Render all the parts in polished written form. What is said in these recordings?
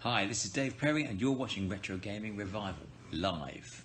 Hi, this is Dave Perry and you're watching Retro Gaming Revival live.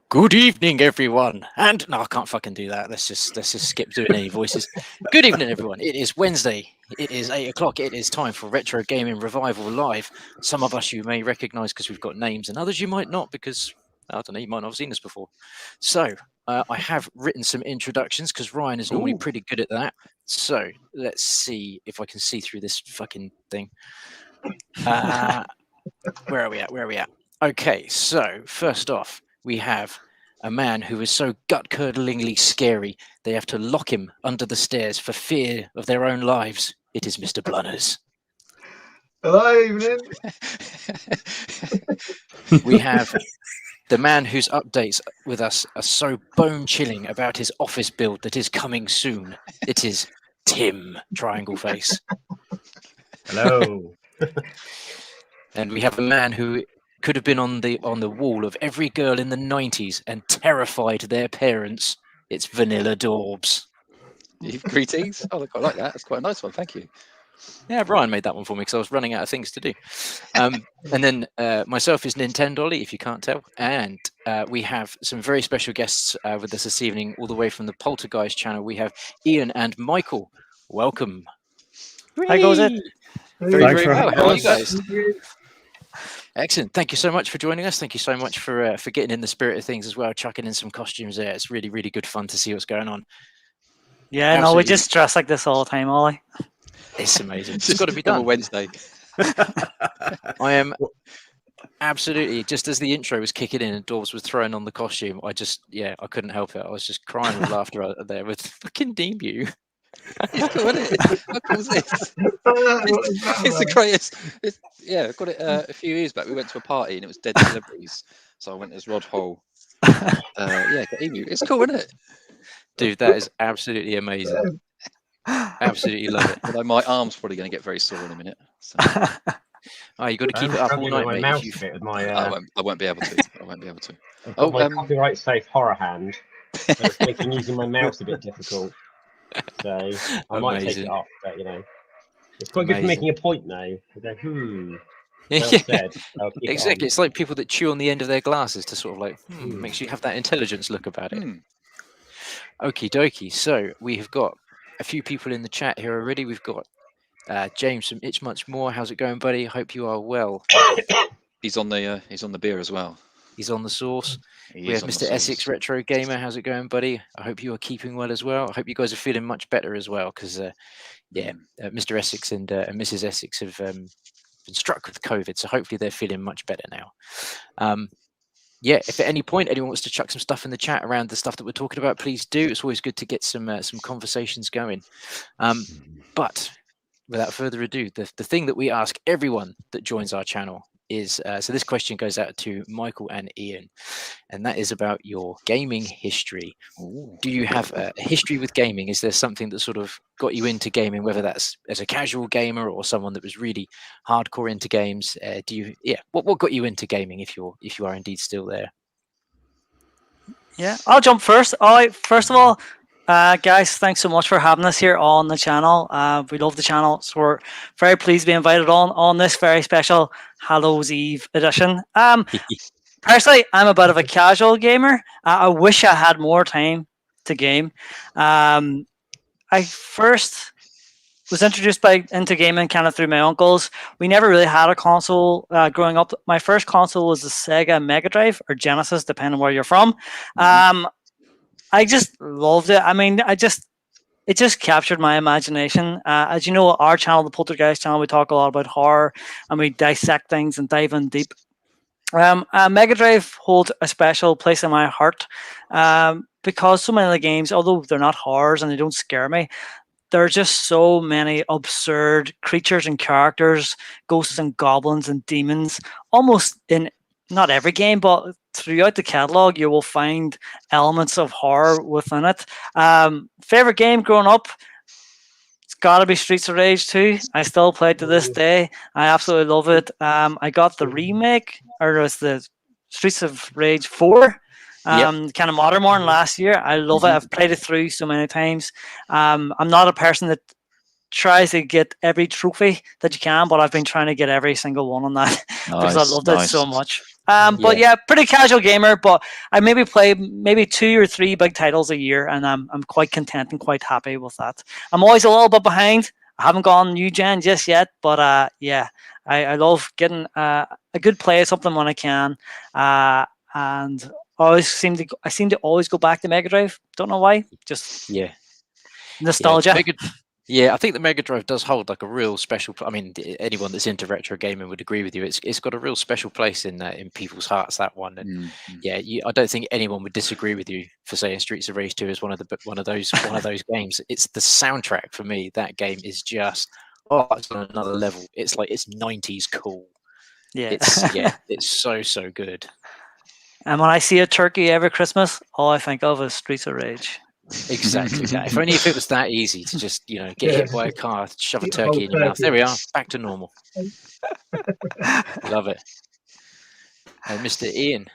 Good evening, everyone. And no, I can't fucking do that. Let's just skip doing any voices. Good evening, everyone. It is Wednesday. It is 8 o'clock. It is time for Retro Gaming Revival Live. Some of us you may recognise because we've got names, and others you might not because I don't know. You might not have seen us before. So I have written some introductions because Ryan is normally pretty good at that. So let's see if I can see through this fucking thing. Where are we at? Okay. So first off, we have a man who is so gut-curdlingly scary, they have to lock him under the stairs for fear of their own lives. It is Mr. Blunners. Hello, evening. We have the man whose updates with us are so bone-chilling about his office build that is coming soon. It is Tim, triangle face. Hello. And we have a man who could have been on the wall of every girl in the 90s and terrified their parents. It's Vanilla Dawbs. Greetings. Oh, I quite like that. That's quite a nice one. Thank you. Yeah, Brian made that one for me because I was running out of things to do. And then myself is Nintendolly, if you can't tell. And we have some very special guests with us this evening, all the way from the Polterguys channel. We have Ian and Michael. Welcome. How goes it? Very well. How are you guys? Excellent. Thank you so much for joining us. Thank you so much for getting in the spirit of things as well, chucking in some costumes there. It's really, really good fun to see what's going on. Yeah, Absolutely. no, we just dress like this all the time, Ollie. It's amazing. It's got to be done. Wednesday. I am absolutely, just as the intro was kicking in and Dawes was throwing on the costume, I couldn't help it. I was just crying with laughter out there with fucking Demu. It's cool, isn't it? How cool is this? It's the greatest. I got it a few years back. We went to a party and it was dead celebrities. So I went as Rod Hole. Got Emu. It's cool, isn't it? Dude, that is absolutely amazing. Absolutely love it. Although my arm's probably going to get very sore in a minute. So. You got to keep it up all night, mate. I won't be able to. I've got my copyright safe horror hand. So it's making using my mouse a bit difficult. So I might take it off, but it's quite good for making a point now. I go, Exactly. It's like people that chew on the end of their glasses to sort of like makes you have that intelligence look about it. Okie dokie. So we have got a few people in the chat here already. We've got James from Itch Much More. How's it going, buddy? Hope you are well. He's on the beer as well. He's on the sauce. We have Mr. Essex Retro Gamer. How's it going, buddy? I hope you are keeping well as well. I hope you guys are feeling much better as well, because Mr. Essex and Mrs. Essex have been struck with COVID, so hopefully they're feeling much better now. If at any point anyone wants to chuck some stuff in the chat around the stuff that we're talking about, please do. It's always good to get some conversations going. But without further ado, the thing that we ask everyone that joins our channel is, so this question goes out to Michael and Ian, and that is about your gaming history. Do you have a history with gaming? Is there something that sort of got you into gaming, whether that's as a casual gamer or someone that was really hardcore into games? What got you into gaming, if you are indeed still there? Yeah, I'll jump first. First of all, Guys, thanks so much for having us here on the channel. We love the channel, so we're very pleased to be invited on this very special Hallows Eve edition. Personally, I'm a bit of a casual gamer. I wish I had more time to game. I first was introduced into gaming kind of through my uncles. We never really had a console growing up. My first console was the Sega Mega Drive or Genesis, depending on where you're from. I just loved it. I mean, it just captured my imagination. As you know, our channel, the Polterguys channel, we talk a lot about horror and we dissect things and dive in deep. Mega Drive holds a special place in my heart because so many of the games, although they're not horrors and they don't scare me, there are just so many absurd creatures and characters, ghosts and goblins and demons, almost in not every game, but throughout the catalog, you will find elements of horror within it. Favorite game growing up? It's got to be Streets of Rage 2. I still play it to this day. I absolutely love it. I got the remake, or it's the Streets of Rage 4. Kind of modern one last year. I love it. I've played it through so many times. I'm not a person that tries to get every trophy that you can, but I've been trying to get every single one on that because I loved it so much. But yeah, pretty casual gamer, but I maybe play 2 or 3 big titles a year, and I'm quite content and quite happy with that. I'm always a little bit behind. I haven't gone new gen just yet, but yeah, I love getting a good play of something when I can, and I seem to always go back to Mega Drive. Don't know why, just nostalgia. Yeah, I think the Mega Drive does hold like a real special. I mean, anyone that's into retro gaming would agree with you. It's got a real special place in people's hearts. That one, and I don't think anyone would disagree with you for saying Streets of Rage 2 is one of those games. It's the soundtrack for me. That game is just it's on another level. It's like it's 90s cool. Yeah, it's so good. And when I see a turkey every Christmas, all I think of is Streets of Rage. Exactly that. If only if it was that easy to just get hit by a car, shove a turkey in your mouth. There we are, back to normal. Love it. Mr. Ian.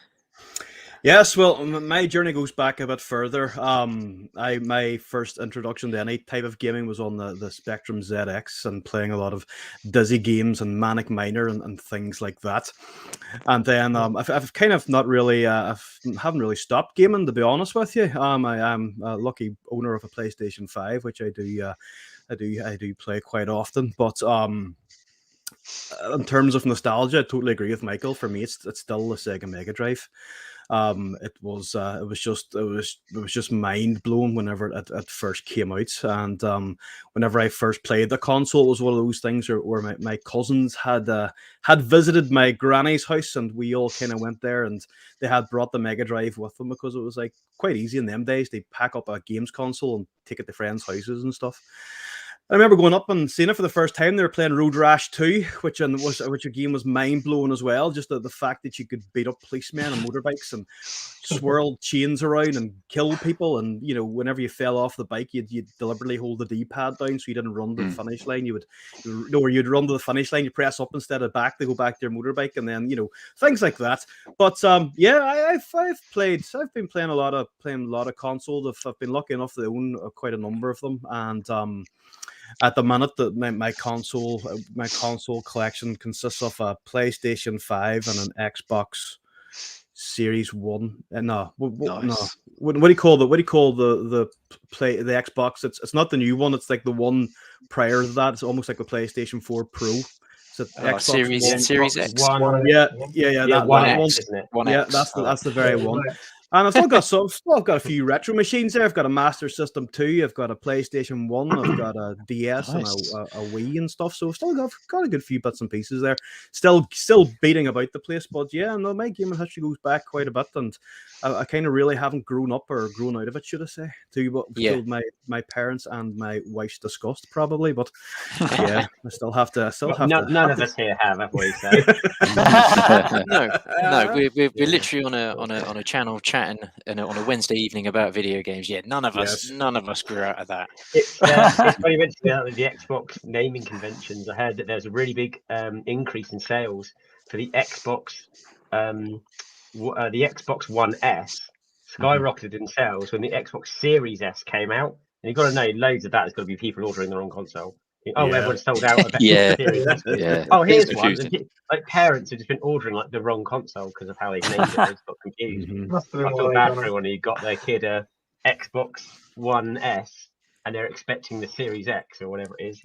Yes, well, my journey goes back a bit further. My first introduction to any type of gaming was on the Spectrum ZX and playing a lot of Dizzy games and Manic Miner and things like that. And then I've kind of not really, haven't really stopped gaming, to be honest with you. I am a lucky owner of a PlayStation 5, which I do play quite often. But in terms of nostalgia, I totally agree with Michael. For me, it's still the Sega Mega Drive. It was just mind blowing whenever it first came out, and whenever I first played the console, it was one of those things where my cousins had visited my granny's house, and we all kind of went there, and they had brought the Mega Drive with them because it was like quite easy in them days. They pack up a games console and take it to friends' houses and stuff. I remember going up and seeing it for the first time. They were playing Road Rash 2, which again was mind-blowing as well. Just the fact that you could beat up policemen on motorbikes and swirl chains around and kill people. And, whenever you fell off the bike, you'd deliberately hold the D-pad down so you didn't run to the finish line. You'd run to the finish line, you press up instead of back to go back to your motorbike, and then, things like that. But, I've been playing a lot of consoles. I've been lucky enough to own quite a number of them. And, at the minute, my console collection consists of a PlayStation 5 and an Xbox Series 1. No, Nice. What do you call the Xbox? It's not the new one. It's like the one prior to that. It's almost like the PlayStation 4 Pro. It's Xbox Series X. Yeah. That one, isn't it? Yeah, that's the very one. And I've still got a few retro machines there. I've got a Master System 2, I've got a PlayStation 1, I've got a DS and a Wii and stuff. So I've still got a good few bits and pieces there. Still beating about the place. But yeah, no, my gaming history goes back quite a bit, and I kind of really haven't grown up or grown out of it, should I say, to my parents and my wife's disgust, probably. But yeah, I still have to. None of us here have we? So. No, we're literally on a channel chatting on a Wednesday evening about video games. Yeah, none of us grew out of that. It's funny you mentioned about the Xbox naming conventions. I heard that there's a really big increase in sales for the Xbox One S skyrocketed in sales when the Xbox Series S came out. And you've got to know, loads of that has got to be people ordering the wrong console. Everyone's sold out of Xbox Series S. Here's one. Like parents have just been ordering like the wrong console because of how they've named it. They just got confused. I feel bad for everyone who got their kid a Xbox One S and they're expecting the Series X or whatever it is.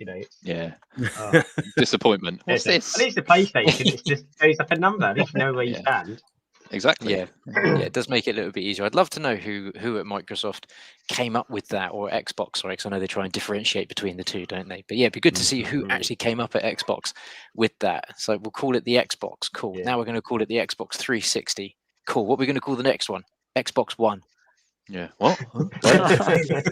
Disappointment. What's this? At least the PlayStation, it just goes up a number. At least you know where you stand. Exactly. Yeah, it does make it a little bit easier. I'd love to know who at Microsoft came up with that, or Xbox, sorry, because I know they try and differentiate between the two, don't they? But yeah, it'd be good to see who actually came up at Xbox with that. So we'll call it the Xbox. Cool. Now we're going to call it the Xbox 360. Cool. What are we going to call the next one? Xbox One. Yeah. What? Okay.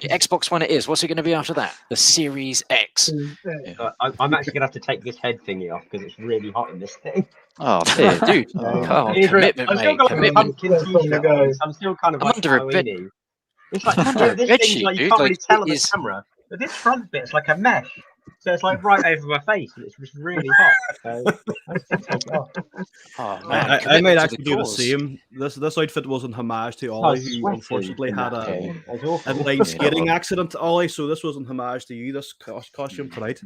Xbox One it is. What's it going to be after that? The Series X. I'm actually going to have to take this head thingy off because it's really hot in this thing. Oh, dear, dude. Commitment, I've still mate. got Commitment. I'm still kind of like under a bed. Halloween-y. It's like this thing's like you can't really tell on the camera, but this front bit's like a mesh. So it's like right over my face, and it's just really hot. So I just take it off. I might actually do the same. This outfit was an homage to Ollie, who unfortunately had a inline skating accident, Ollie. So this wasn't homage to you. This costume tonight.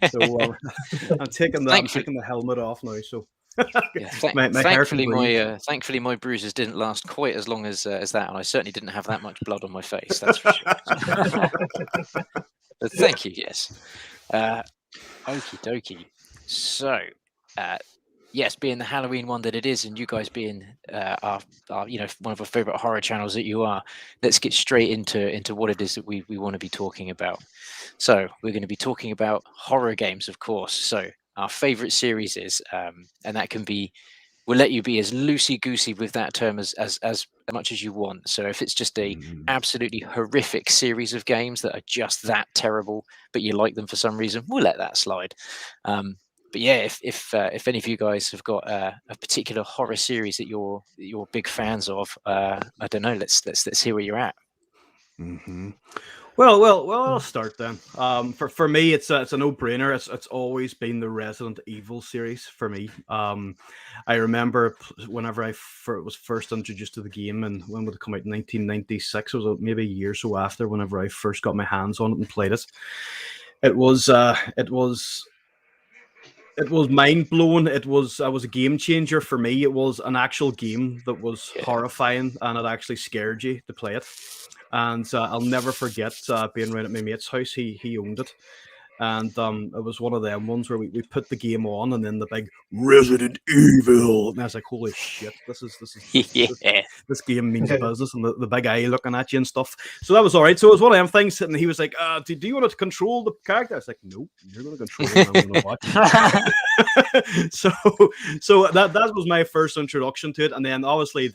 So I'm taking the helmet off now. So. Thankfully, my bruises didn't last quite as long as that, and I certainly didn't have that much blood on my face. That's for sure. But thank you. Yes. Okie dokie. So, yes, being the Halloween one that it is, and you guys being our one of our favorite horror channels that you are, let's get straight into what it is that we want to be talking about. So we're going to be talking about horror games, of course. So our favorite series is, and that can be, we'll let you be as loosey-goosey with that term as much as you want. So if it's just a absolutely horrific series of games that are just that terrible, but you like them for some reason, we'll let that slide. But yeah, if any of you guys have got a particular horror series that you're big fans of, I don't know. Let's hear where you're at. Mm-hmm. Well, I'll start then. For me, it's a no-brainer. It's always been the Resident Evil series for me. I remember whenever I was first introduced to the game, and when would it come out? 1996. It was maybe a year or so after. Whenever I first got my hands on it and played it, it was mind blowing. It was a game changer for me. It was an actual game that was horrifying, and it actually scared you to play it. And I'll never forget being around at my mate's house. He owned it, and it was one of them ones where we put the game on, and then the big Resident Evil, and I was like, holy shit, this game means business, and the big eye looking at you and stuff. So that was all right. So it was one of them things, and he was like, do you want to control the character? I was like, nope, you're going to control him. I'm going to watch. So that was my first introduction to it, and then obviously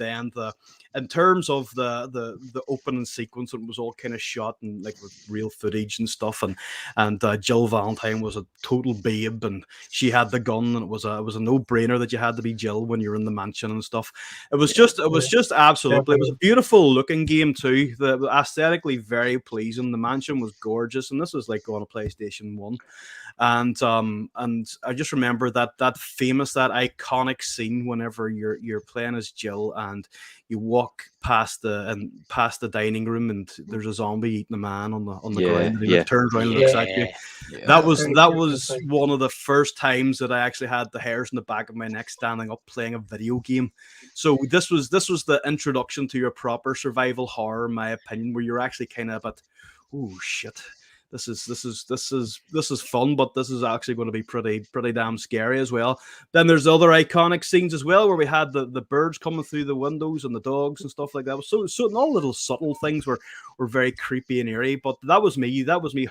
in terms of the opening sequence, it was all kind of shot and like with real footage and stuff, and Jill Valentine was a total babe, and she had the gun, and it was a no-brainer that you had to be Jill when you're in the mansion and stuff. It was just absolutely, it was a beautiful looking game too. The aesthetically very pleasing. The mansion was gorgeous, and this was like on a PlayStation 1. And I just remember that iconic scene whenever you're playing as Jill and you walk past the dining room and there's a zombie eating a man on the ground, and he turns around and looks at you. That was one of the first times that I actually had the hairs in the back of my neck standing up playing a video game. So this was the introduction to your proper survival horror, in my opinion, where you're actually kind of at, oh shit. This is fun, but this is actually going to be pretty damn scary as well. Then there's other iconic scenes as well, where we had the birds coming through the windows and the dogs and stuff like that. So all little subtle things were very creepy and eerie. But that was me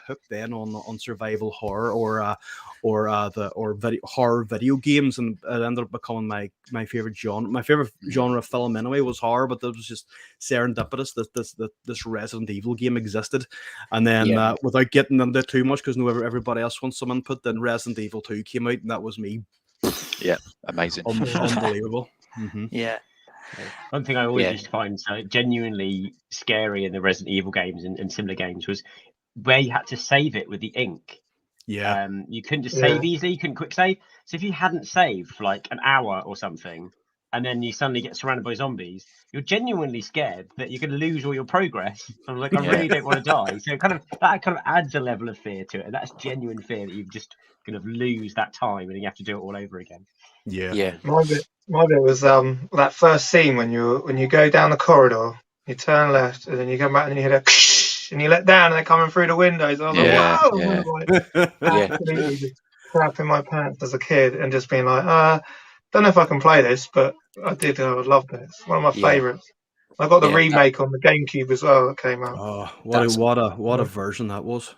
hooked then on survival horror or horror video games, and it ended up becoming my favorite genre. My favorite genre of film anyway was horror, but that was just serendipitous that this Resident Evil game existed. And then without getting into too much, because everybody else wants some input, then Resident Evil 2 came out, and that was me. Yeah, amazing. Unbelievable. Mm-hmm. Yeah. One thing I always used to find genuinely scary in the Resident Evil games and similar games was where you had to save it with the ink. Yeah. You couldn't just save easily. You couldn't quick save. So if you hadn't saved for like an hour or something, and then you suddenly get surrounded by zombies, you're genuinely scared that you're going to lose all your progress. I'm like, I really don't want to die. So that kind of adds a level of fear to it. And that's genuine fear that you've just kind of lose that time and you have to do it all over again. Yeah. My bit was that first scene when you go down the corridor, you turn left, and then you come back and you hear a and you let down and they're coming through the windows. I was absolutely just crapping my pants as a kid and just being like, don't know if I can play this, but I did. I loved it. It's one of my favourites. I got the remake on the GameCube as well that came out. Oh, what a version that was.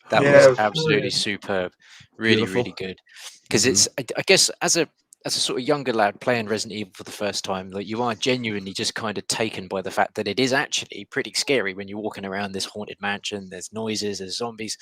That was absolutely superb. Really, beautiful. Really good. Because it's, I guess, as a sort of younger lad playing Resident Evil for the first time, like you are genuinely just kind of taken by the fact that it is actually pretty scary when you're walking around this haunted mansion. There's noises, there's zombies.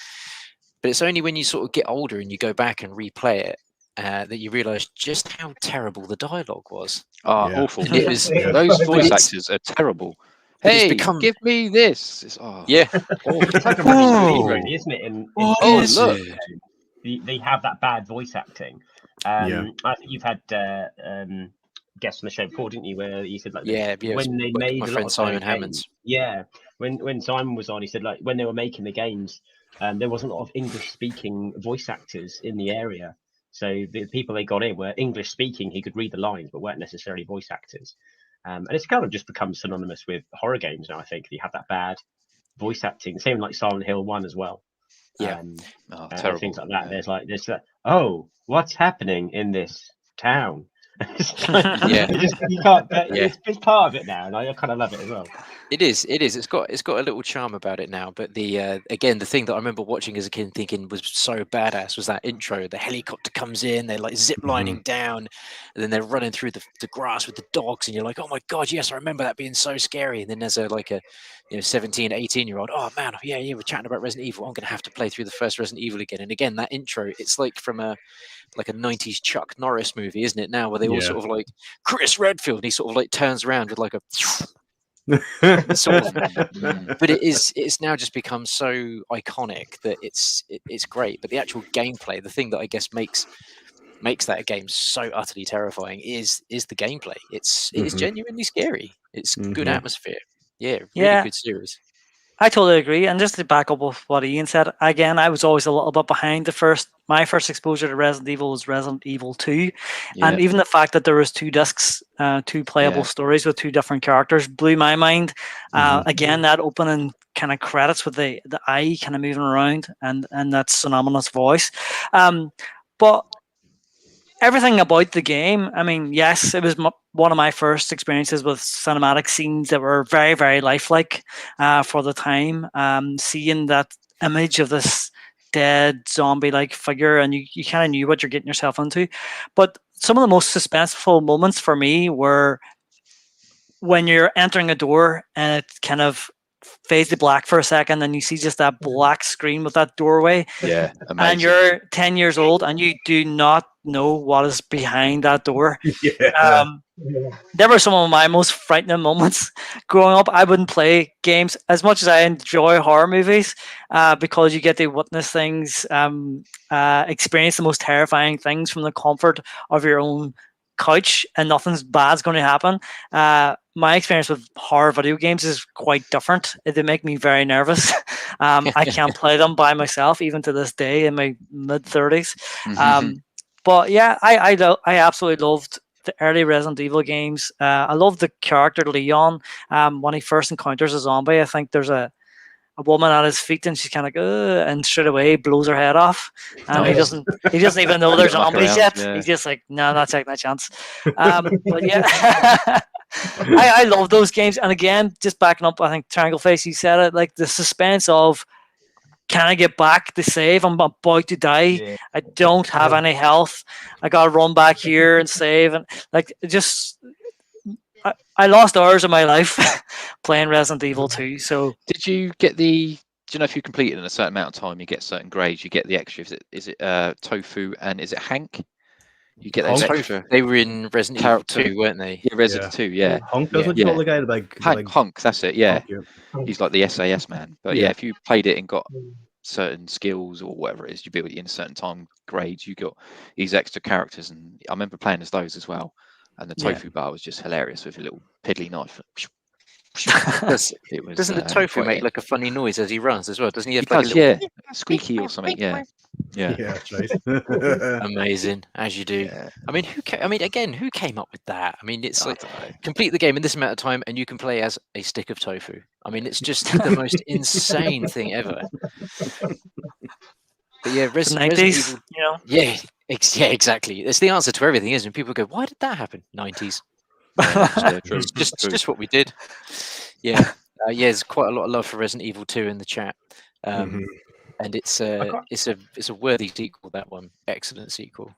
But it's only when you sort of get older and you go back and replay it that you realise just how terrible the dialogue was. Awful. It was, those voice actors are terrible. Hey, give me this. It's, it's like a Resident Evil, isn't it? Look. They have that bad voice acting. I think you've had guests on the show before, didn't you? Where you said like, when they made my friend Simon Hammonds. Yeah, when Simon was on, he said like when they were making the games, there wasn't a lot of English-speaking voice actors in the area. So the people they got in were English-speaking. He could read the lines, but weren't necessarily voice actors. And it's kind of just become synonymous with horror games now. I think you have that bad voice acting. Same like Silent Hill 1 as well. Terrible. Things like that. There's like this. What's happening in this town? You can't. It's part of it now, and I kind of love it as well. It is. It's got a little charm about it now. But the again, the thing that I remember watching as a kid thinking was so badass was that intro. The helicopter comes in, they're like zip lining down, and then they're running through the grass with the dogs, and you're like, oh my god, yes, I remember that being so scary. And then there's a 17, 18-year-old, oh man, we're chatting about Resident Evil. I'm gonna have to play through the first Resident Evil again. And again, that intro, it's like from a 90s Chuck Norris movie, isn't it? Now where they all sort of like Chris Redfield, and he sort of like turns around with like a sort of, but it's now just become so iconic that it's great. But the actual gameplay, the thing that I guess makes that game so utterly terrifying is the gameplay. It is genuinely scary. It's good atmosphere. Really good series. I totally agree. And just to back up with what Ian said, again, I was always a little bit behind. My first exposure to Resident Evil was Resident Evil 2. Yeah. And even the fact that there was 2 discs, 2 playable stories with 2 different characters blew my mind. Again, that opening kind of credits with the eye kind of moving around and that synonymous voice. But everything about the game, I mean, yes, it was one of my first experiences with cinematic scenes that were very, very lifelike for the time. Seeing that image of this dead zombie-like figure, and you kind of knew what you're getting yourself into. But some of the most suspenseful moments for me were when you're entering a door and it kind of fades to black for a second, and you see just that black screen with that doorway. Yeah, amazing. And you're 10 years old and you do not know what is behind that door. There were some of my most frightening moments growing up. I wouldn't play games as much as I enjoy horror movies because you get to witness things, experience the most terrifying things from the comfort of your own couch, and nothing's bad's going to happen. My experience with horror video games is quite different. They make me very nervous. I can't play them by myself, even to this day in my mid-30s. But yeah, I absolutely loved the early Resident Evil games. I love the character Leon. When he first encounters a zombie, I think there's a woman at his feet, and she's kind of like, and straight away blows her head off. And he doesn't even know there's zombies yet. Yeah. He's just like, no, not taking that chance. But yeah, I love those games. And again, just backing up, I think Triangle Face, you said it, like the suspense of, can I get back to save? I'm about to die. Yeah. I don't have any health. I got to run back here and save. And like, just, I lost hours of my life playing Resident Evil 2. So, did you get do you know if you complete it in a certain amount of time, you get certain grades, you get the extra? Is it Tofu and is it Hank? You get those extra. They were in Resident Evil 2, weren't they? Yeah, Resident 2, yeah. Honk, doesn't you call the guy like Honk, that's it, yeah. Honk, He's like the SAS man. But yeah, if you played it and got certain skills or whatever it is, you build it in a certain time grades, you got these extra characters. And I remember playing as those as well. and the tofu bar was just hilarious with a little piddly knife. Doesn't the tofu make like a funny noise as he runs as well? Doesn't he have like a little squeaky or something? Yeah, that's right. Amazing, as you do. Yeah. I mean, who came up with that? I mean, it's like complete the game in this amount of time, and you can play as a stick of tofu. I mean, it's just the most insane thing ever. But yeah, Resident Evil, yeah, exactly. It's the answer to everything, isn't it? People go, "Why did that happen?" 90s. It's just what we did. Yeah, there's quite a lot of love for Resident Evil 2 in the chat, and it's a worthy sequel. That one, excellent sequel.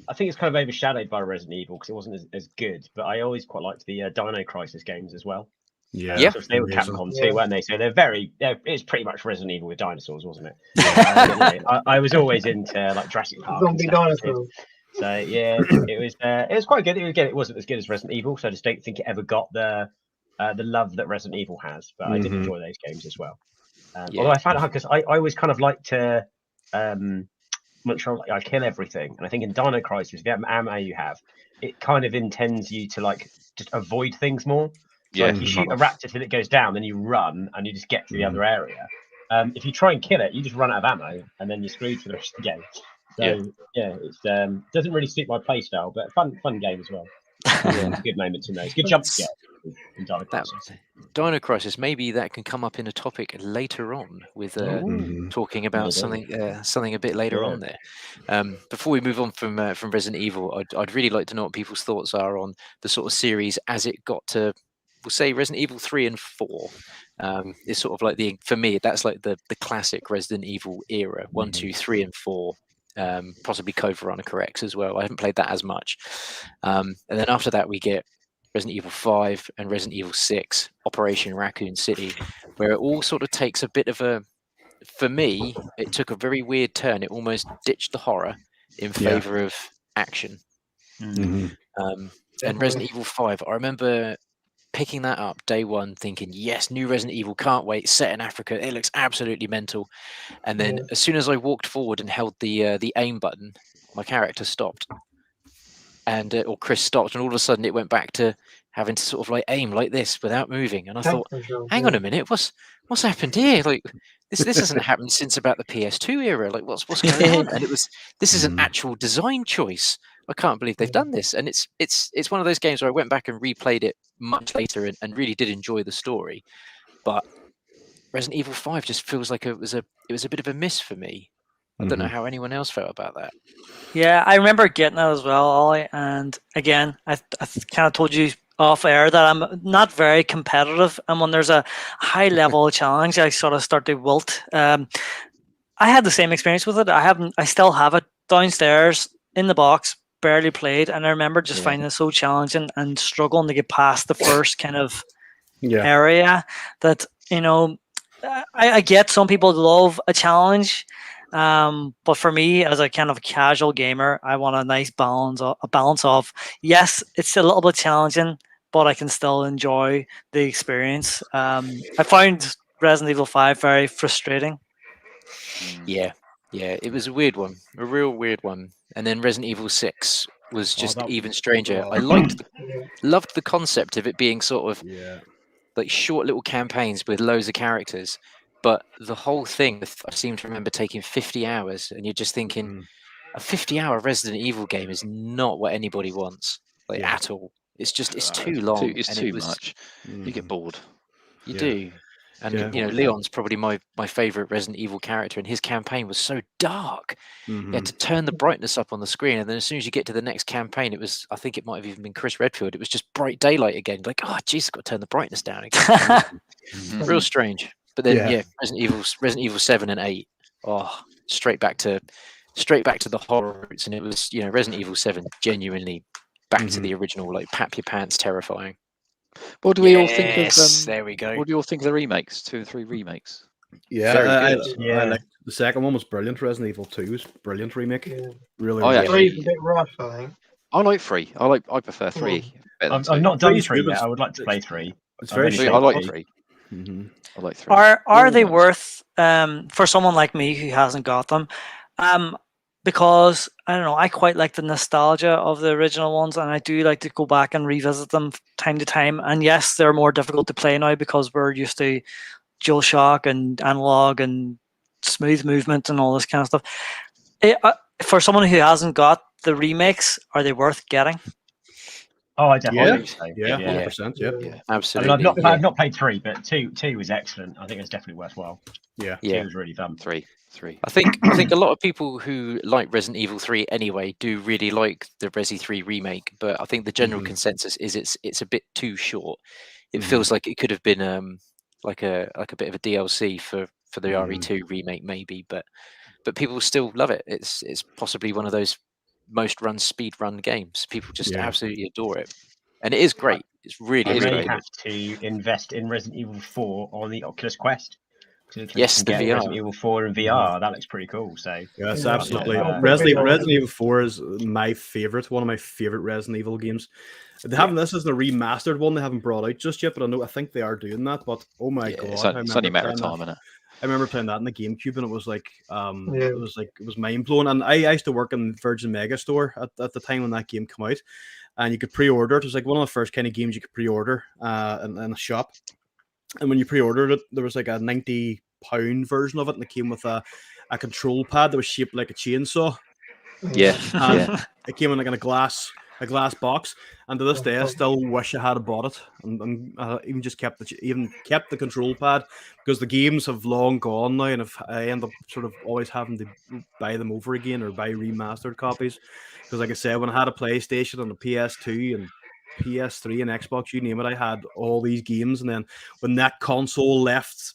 I think it's kind of overshadowed by Resident Evil because it wasn't as good. But I always quite liked the Dino Crisis games as well. Yeah, so they were Capcom too, weren't they? So it's pretty much Resident Evil with dinosaurs, wasn't it? I was always into like Jurassic Park. Zombie dinosaurs. So yeah, it was quite good. Again, it wasn't as good as Resident Evil, so I just don't think it ever got the love that Resident Evil has. But I did enjoy those games as well. Although I found it hard because I always kind of like to make sure I kill everything, and I think in Dino Crisis, the ammo you have, it kind of intends you to like just avoid things more. So if you shoot a raptor till it goes down, then you run and you just get to the other area. If you try and kill it, you just run out of ammo, and then you're screwed for the rest of the game. So it's doesn't really suit my play style, but fun game as well. Good moments in those. Good jump scare in Dino Crisis. Dino Crisis, maybe that can come up in a topic later on with talking about something a bit later on there. Before we move on from Resident Evil, I'd really like to know what people's thoughts are on the sort of series as it got to, we'll say, Resident Evil 3 and 4. It's sort of like for me, that's like the classic Resident Evil era, 1, 2, 3, and 4. Possibly Code Veronica X as well. I haven't played that as much. And then after that, we get Resident Evil 5 and Resident Evil 6, Operation Raccoon City, where it all sort of takes a bit of for me, it took a very weird turn. It almost ditched the horror in favor of action. And Resident Evil 5, I remember picking that up day one, thinking, yes, new Resident Evil, can't wait, set in Africa, it looks absolutely mental. And then as soon as I walked forward and held the aim button, my character stopped, or Chris stopped, and all of a sudden it went back to having to sort of like aim like this without moving. And I thought, hang on a minute, what's happened here? Like this hasn't happened since about the PS2 era. Like what's going on? And this is an actual design choice. I can't believe they've done this. And it's one of those games where I went back and replayed it much later and really did enjoy the story. But Resident Evil 5 just feels like it was a bit of a miss for me. I don't know how anyone else felt about that. Yeah, I remember getting that as well, Ollie. And again, I kind of told you off air that I'm not very competitive, and when there's a high level challenge, I sort of start to wilt. I had the same experience with it. I still have it downstairs in the box, barely played, and I remember just finding it so challenging and struggling to get past the first kind of area. That I get some people love a challenge. But for me, as a kind of casual gamer, I want a nice balance of, yes, it's a little bit challenging, but I can still enjoy the experience. I found Resident Evil 5 very frustrating. Yeah, it was a weird one, a real weird one. And then Resident Evil 6 was just even stranger. I loved the concept of it being sort of like short little campaigns with loads of characters. But the whole thing, I seem to remember taking 50 hours, and you're just thinking, a 50-hour Resident Evil game is not what anybody wants, at all. It's too long. It's too much. You get bored. You do. And Leon's probably my favorite Resident Evil character, and his campaign was so dark. You had to turn the brightness up on the screen, and then as soon as you get to the next campaign, I think it might have even been Chris Redfield. It was just bright daylight again. Like, oh, geez, I've got to turn the brightness down again. Real strange. But then, Resident Evil 7 and 8, straight back to the horror roots, and it was, Resident Evil 7 genuinely back to the original, like pap your pants, terrifying. What do we all think of? There we go. What do you all think of the remakes? 2 and 3 remakes. I like the second one was brilliant. Resident Evil 2 was brilliant remake. Really. Three's a bit rough, I think. I like 3. I prefer 3. I've not done 3 yet. I would like to play 3. It's very. I like 3. I like 3. Are they worth for someone like me who hasn't got them? because I don't know, I quite like the nostalgia of the original ones, and I do like to go back and revisit them time to time. And yes, they're more difficult to play now because we're used to DualShock and analog and smooth movement and all this kind of stuff. For someone who hasn't got the remakes, are they worth getting? Oh, I definitely Yeah, think so. yeah, 100%. Yeah, absolutely. I mean, I've not played 3, but two was excellent. I think it's definitely worthwhile. Yeah, 2 was really fun. 3. I think a lot of people who like Resident Evil 3 anyway do really like the Resi 3 remake, but I think the general consensus is it's a bit too short. It feels like it could have been like a bit of a DLC for the RE2 remake maybe, but people still love it. It's possibly one of those most run speed run games. People just absolutely adore it, and it is great. It's really I really great. have to invest in Resident Evil 4 on the Oculus Quest. Yes, the VR. Resident Evil 4 in VR. That looks pretty cool. So yes, absolutely. Resident Evil 4 is my favorite. One of my favorite Resident Evil games. They haven't. This isn't a remastered one. They haven't brought out just yet, but I think they are doing that. But oh my god, it's only a matter of time, isn't it? I remember playing that in the GameCube, and it was like, it was mind blowing. And I used to work in Virgin Megastore at the time when that game came out, and you could pre-order it. It was like one of the first kind of games you could pre-order in a shop. And when you pre-ordered it, there was like a £90 version of it, and it came with a control pad that was shaped like a chainsaw. Yeah, and it came in like in a glass box. And to this day, I still wish I had bought it and even just kept the control pad, because the games have long gone now, and I end up sort of always having to buy them over again or buy remastered copies. Because like I said, when I had a PlayStation and a PS2 and PS3 and Xbox, you name it, I had all these games, and then when that console left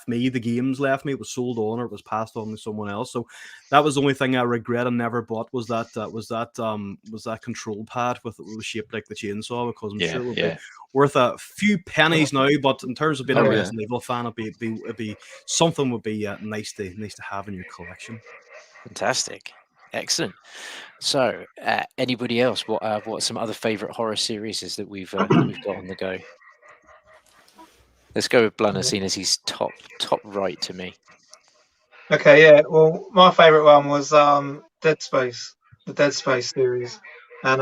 me, the games left me, it was sold on or it was passed on to someone else. So that was the only thing I regret I never bought was that control pad with it was shaped like the chainsaw, because I'm sure it would be worth a few pennies now. But in terms of being a Resident Evil fan, it'd be something would be nice to have in your collection. Fantastic. Excellent. So, anybody else? What are some other favorite horror series that we've got on the go? Let's go with Blunner, seeing as he's top right to me. Okay, yeah. Well, my favorite one was Dead Space, the Dead Space series, and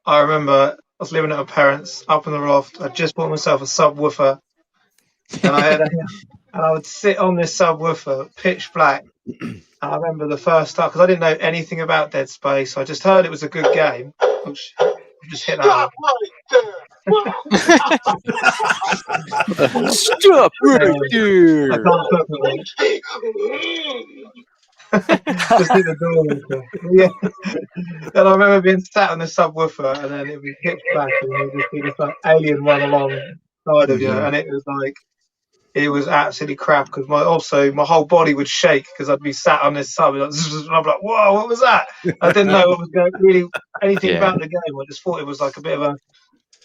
I remember I was living at my parents' up in the loft. I just bought myself a subwoofer, and I would sit on this subwoofer, pitch black. I remember the first time, because I didn't know anything about Dead Space. I just heard it was a good game. Oh, shit. I just hit that. Stop right there! I can't just hit the door. Yeah. And I remember being sat on the subwoofer, and then it would be pitch black, and you just see this like alien run alongside of you, and it was like, it was absolutely crap, because my whole body would shake because I'd be sat on this sub, and I'm like, whoa, what was that? I didn't know what was going really anything about the game. I just thought it was like a bit of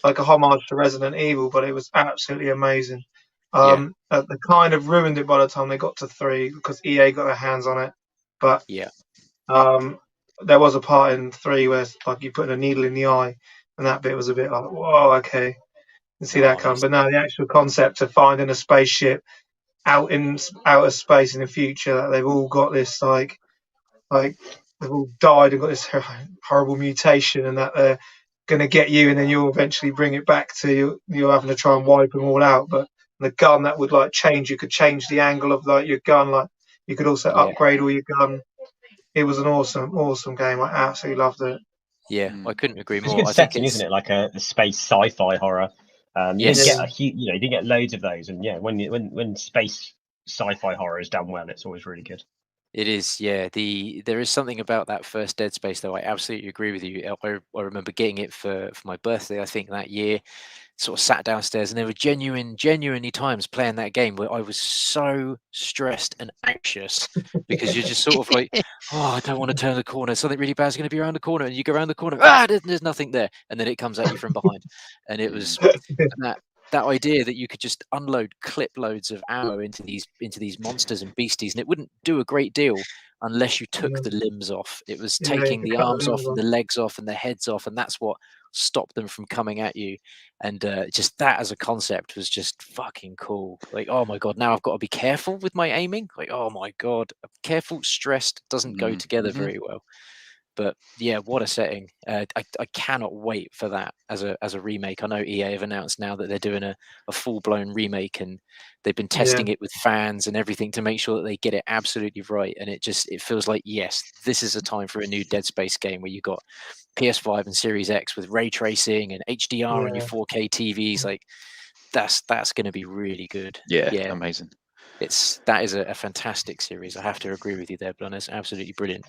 a homage to Resident Evil, but it was absolutely amazing. They kind of ruined it by the time they got to 3 because EA got their hands on it. But there was a part in 3 where like you put a needle in the eye, and that bit was a bit like, whoa, okay. See that come, but no, the actual concept of finding a spaceship out in outer space in the future, that they've all got this like they've all died and got this horrible mutation, and that they're going to get you, and then you'll eventually bring it back to you're having to try and wipe them all out. But the gun that would like change, you could change the angle of like your gun, like you could also upgrade all your gun. It was an awesome game. I absolutely loved it. Yeah, I couldn't agree more. It's a good setting, isn't it? Like a space sci-fi horror. You didn't get loads of those, and when space sci-fi horror is done well, it's always really good. It is, yeah. There is something about that first Dead Space, though. I absolutely agree with you. I remember getting it for my birthday, I think, that year. Sort of sat downstairs, and there were genuinely times playing that game where I was so stressed and anxious because you're just sort of like, oh, I don't want to turn the corner. Something really bad is going to be around the corner, and you go around the corner, there's nothing there, and then it comes at you from behind, and it was that idea that you could just unload clip loads of ammo into these monsters and beasties, and it wouldn't do a great deal unless you took the limbs off. It was taking the arms off and the legs off and the heads off, and that's what stop them from coming at you. And just that as a concept was just fucking cool. Like, oh my god, now I've got to be careful with my aiming. Like, oh my god, careful, stressed doesn't go together very well. But yeah, what a setting! I cannot wait for that as a remake. I know EA have announced now that they're doing a full blown remake, and they've been testing it with fans and everything to make sure that they get it absolutely right. And it feels like, yes, this is a time for a new Dead Space game where you got PS5 and Series X with ray tracing and HDR on your 4K TVs. Like that's going to be really good. Yeah, amazing. That is a fantastic series. I have to agree with you there, Blunnis. Absolutely brilliant.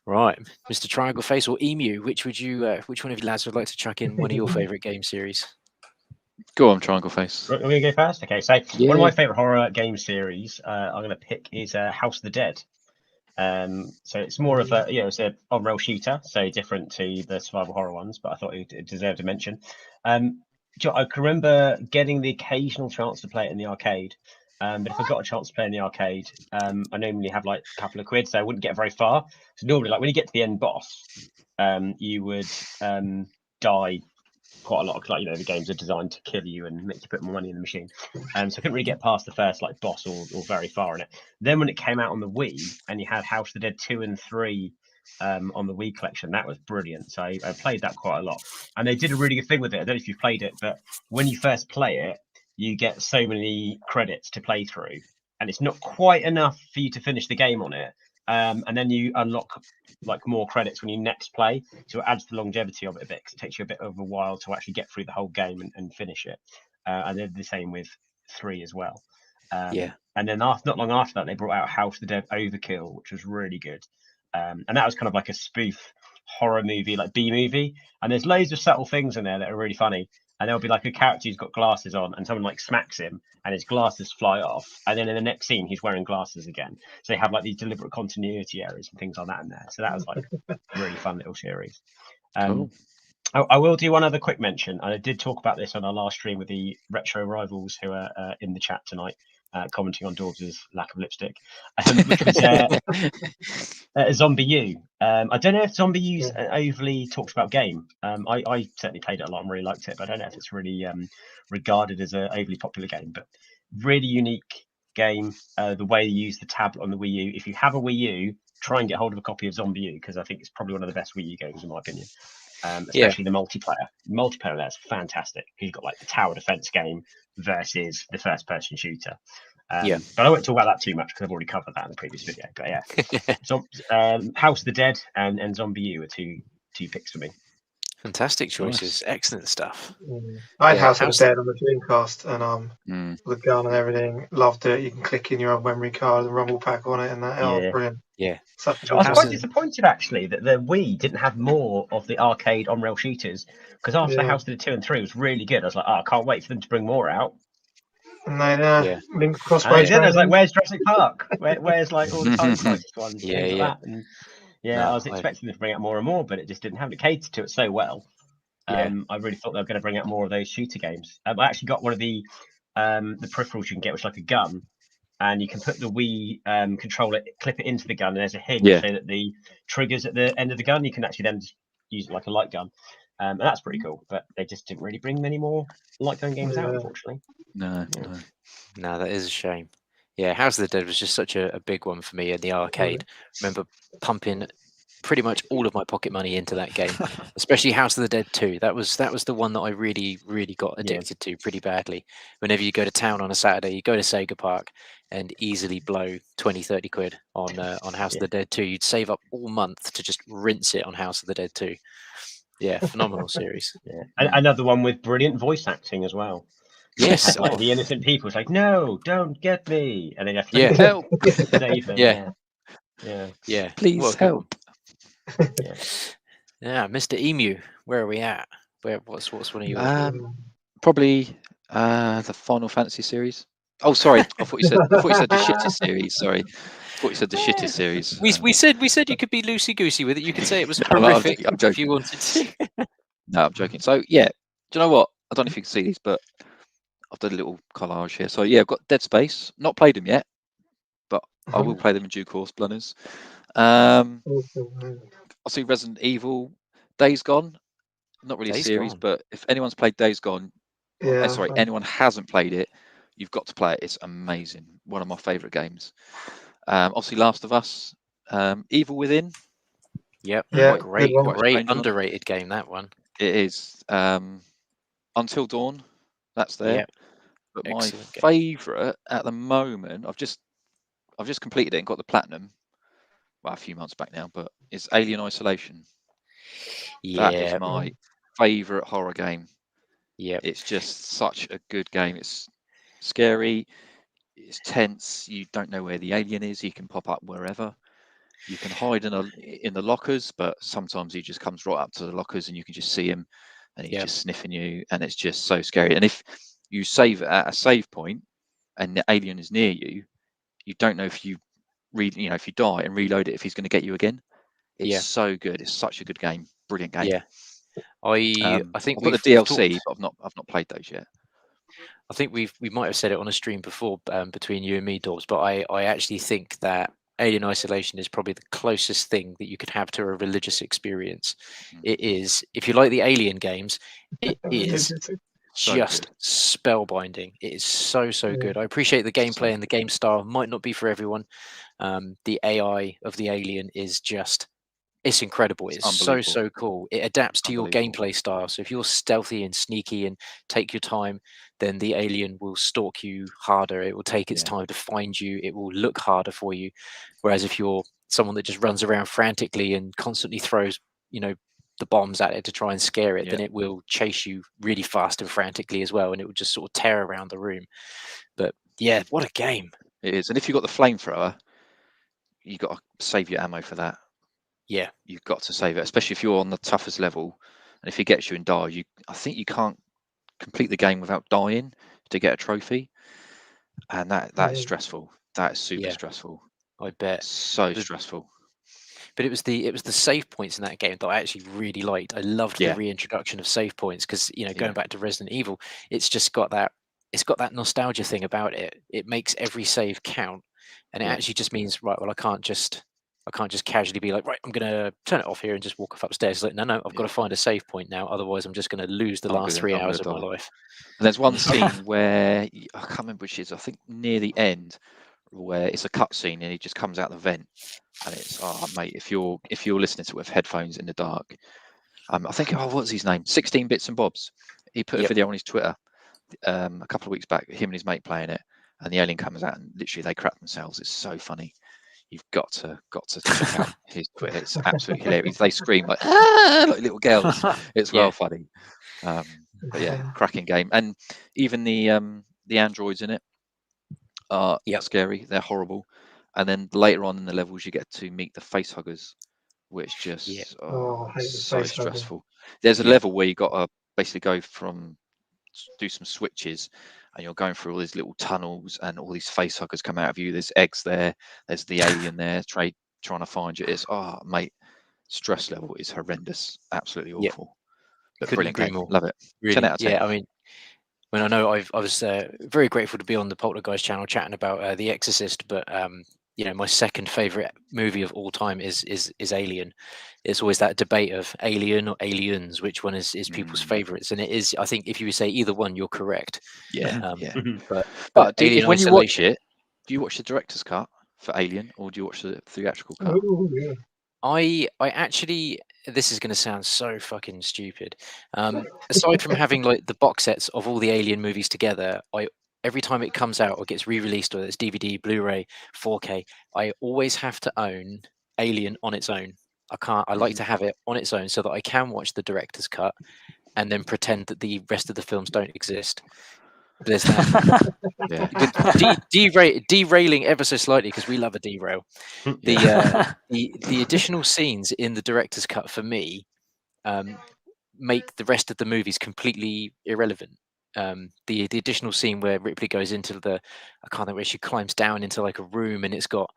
Right, Mr. Triangle Face or Emu, which one of you lads would like to chuck in one of your favourite game series? Go on, Triangle Face. We're going to go first? Okay, so one of my favourite horror game series I'm going to pick is House of the Dead. So it's more of it's a on-rail shooter, so different to the survival horror ones, but I thought it deserved a mention. I can remember getting the occasional chance to play it in the arcade. But if I got a chance to play in the arcade, I normally have like a couple of quid, so I wouldn't get very far. So normally, like when you get to the end boss, you would die quite a lot. Like the games are designed to kill you and make you put more money in the machine. So I couldn't really get past the first like boss or very far in it. Then when it came out on the Wii and you had House of the Dead 2 and 3 on the Wii collection, that was brilliant. So I played that quite a lot, and they did a really good thing with it. I don't know if you've played it, but when you first play it, you get so many credits to play through, and it's not quite enough for you to finish the game on it. And then you unlock like more credits when you next play, so it adds the longevity of it a bit, because it takes you a bit of a while to actually get through the whole game and finish it. And they're the same with 3 as well. And then not long after that, they brought out House of the Dead Overkill, which was really good. And that was kind of like a spoof horror movie, like B movie. And there's loads of subtle things in there that are really funny. And there'll be like a character who's got glasses on, and someone like smacks him, and his glasses fly off. And then in the next scene, he's wearing glasses again. So they have like these deliberate continuity errors and things like that in there. So that was like a really fun little series. Cool. I will do one other quick mention. I did talk about this on our last stream with the retro rivals who are in the chat tonight, commenting on Dawbs' lack of lipstick, which was Zombie U. I don't know if Zombie U's overly talks about game. I certainly played it a lot and really liked it, but I don't know if it's really regarded as an overly popular game. But really unique game. The way you use the tablet on the Wii U. If you have a Wii U, try and get hold of a copy of Zombie U, because I think it's probably one of the best Wii U games in my opinion. Especially the multiplayer. The multiplayer there's fantastic. You've got like the tower defense game versus the first person shooter. But I won't talk about that too much because I've already covered that in the previous video. But yeah, so House of the Dead and Zombie U are two picks for me. Fantastic choices, excellent stuff. I had House of the Dead on the Dreamcast, and the gun and everything, loved it. You can click in your own memory card and rumble pack on it, and that brilliant. Yeah, I was quite disappointed actually that the Wii didn't have more of the arcade on-rail shooters, because after the House of the 2 and 3 was really good. I was like, I can't wait for them to bring more out. And then Link Crossbow. I was like, where's Jurassic Park? Where's like all the time crisis ones? I was expecting them to bring out more and more, but it just didn't have it. Catered to it so well. I really thought they were going to bring out more of those shooter games. I actually got one of the peripherals you can get, which is like a gun, and you can put the Wii controller, clip it into the gun, and there's a hinge so that the triggers at the end of the gun, you can actually then just use it like a light gun. And that's pretty cool, but they just didn't really bring many more light gun games out, unfortunately. No, that is a shame. Yeah, House of the Dead was just such a big one for me in the arcade. Remember pumping pretty much all of my pocket money into that game, especially House of the Dead 2. That was the one that I really got addicted to pretty badly. Whenever you go to town on a Saturday, you go to Sega Park and easily blow 20-30 quid on House of the Dead 2. You'd save up all month to just rinse it on House of the Dead 2. Yeah, phenomenal series. Yeah, another one with brilliant voice acting as well. Yes, like the innocent people. It's like, no, don't get me, and then you have to help. Save them. Yeah. Please help. Yeah, Mr. Emu, where are we at? What's one of your? Probably the Final Fantasy series. Oh, sorry, I thought you said the shittest series. Sorry. I thought you said the shittest series. We said you could be loosey goosey with it. You could say it was horrific I'm joking. if you wanted to. No, I'm joking. So yeah, do you know what? I don't know if you can see these, but I've done a little collage here. So yeah, I've got Dead Space. Not played them yet, but I will play them in due course. Blunners. I see Resident Evil, Days Gone, not really Days series, Gone. but if anyone's played Days Gone, sorry, anyone hasn't played it, you've got to play it. It's amazing. One of my favourite games. Obviously, Last of Us, Evil Within. Yep. Yeah, Great, good one. great underrated game, that one. It is. Until Dawn, that's there. Yep. But Excellent my favourite at the moment, I've just completed it and got the platinum. Well, a few months back now, but it's Alien Isolation. Yeah. That is my favourite horror game. Yeah. It's just such a good game. It's scary. It's tense. You don't know where the alien is. He can pop up wherever. You can hide in the lockers, but sometimes he just comes right up to the lockers and you can just see him, and he's just sniffing you, and it's just so scary. And if you save at a save point and the alien is near you, you don't know if you if you die and reload it, if he's going to get you again. It's so good. It's such a good game. Brilliant game. Yeah. I think I've got the DLC, but I've not played those yet. I think we might have said it on a stream before between you and me, Dawbs, but I actually think that Alien Isolation is probably the closest thing that you could have to a religious experience. It is, if you like the Alien games, it is just spellbinding. It is so good. I appreciate the gameplay and the game style might not be for everyone. The AI of the alien is just, it's incredible. It's so cool. It adapts to your gameplay style. So if you're stealthy and sneaky and take your time, then the alien will stalk you harder. It will take its time to find you. It will look harder for you. Whereas if you're someone that just runs around frantically and constantly throws, the bombs at it to try and scare it, then it will chase you really fast and frantically as well, and it will just sort of tear around the room. But yeah, what a game. It is. And if you've got the flamethrower, you've got to save your ammo for that. Yeah, you've got to save it, especially if you're on the toughest level. And if he gets you and dies, I think you can't complete the game without dying to get a trophy. And that is stressful. That is super stressful. I bet. So stressful. But it was the save points in that game that I actually really liked. I loved the reintroduction of save points because going back to Resident Evil, it's just got that nostalgia thing about it. It makes every save count, and it actually just means, right, well, I can't just casually be like, right, I'm gonna turn it off here and just walk off upstairs. It's like, no, I've got to find a save point now, otherwise I'm just going to lose the last 3 hours of my life. And there's one scene where I can't remember which is, I think near the end, where it's a cutscene and he just comes out the vent, and it's mate, if you're listening to it with headphones in the dark, I think what's his name, 16 Bits and Bobs, he put a video on his Twitter a couple of weeks back, him and his mate playing it, and the alien comes out and literally they crap themselves. It's so funny. You've got to check out his Twitter. It's absolutely hilarious. They scream like little girls. It's well funny. But yeah, cracking game. And even the androids in it are scary. They're horrible. And then later on in the levels, you get to meet the face huggers, which just so stressful. There's a level where you got to basically do some switches, and you're going through all these little tunnels, and all these face huggers come out of you. There's eggs there. There's the alien there trying to find you. It's mate, stress level is horrendous. Absolutely awful. But brilliant game. Love it. Really, 10 out of 10. Yeah, I mean, I know I was very grateful to be on the Polterguys channel chatting about The Exorcist, but my second favorite movie of all time is Alien. It's always that debate of Alien or Aliens, which one is people's favorites, and it is. I think if you say either one, you're correct. Yeah. But when you watch it, do you watch the director's cut for Alien, or do you watch the theatrical cut? Oh, yeah. I actually, this is going to sound so fucking stupid. Aside from having like the box sets of all the Alien movies together, every time it comes out or gets re-released, whether it's DVD, Blu-ray, 4K, I always have to own Alien on its own. I like to have it on its own so that I can watch the director's cut and then pretend that the rest of the films don't exist. There's that. Derailing ever so slightly because we love a derail. The additional scenes in the director's cut for me make the rest of the movies completely irrelevant. The additional scene where Ripley goes into I can't remember where she climbs down into like a room, and it's got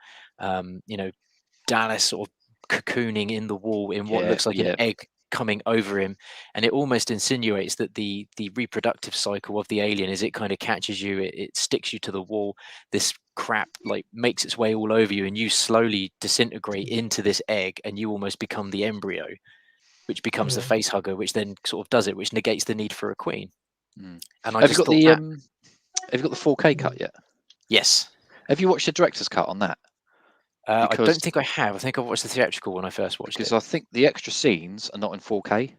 Dallas sort of cocooning in the wall in what looks like an egg coming over him, and it almost insinuates that the reproductive cycle of the alien is it kind of catches you, it sticks you to the wall, this crap like makes its way all over you, and you slowly disintegrate into this egg and you almost become the embryo, which becomes the face hugger, which then sort of does it, which negates the need for a queen. Mm. And I have just you got thought the have you got the 4K cut yet? Yes. Have you watched the director's cut on that? I don't think I have. I think I watched the theatrical when I first watched it. Because I think the extra scenes are not in 4K.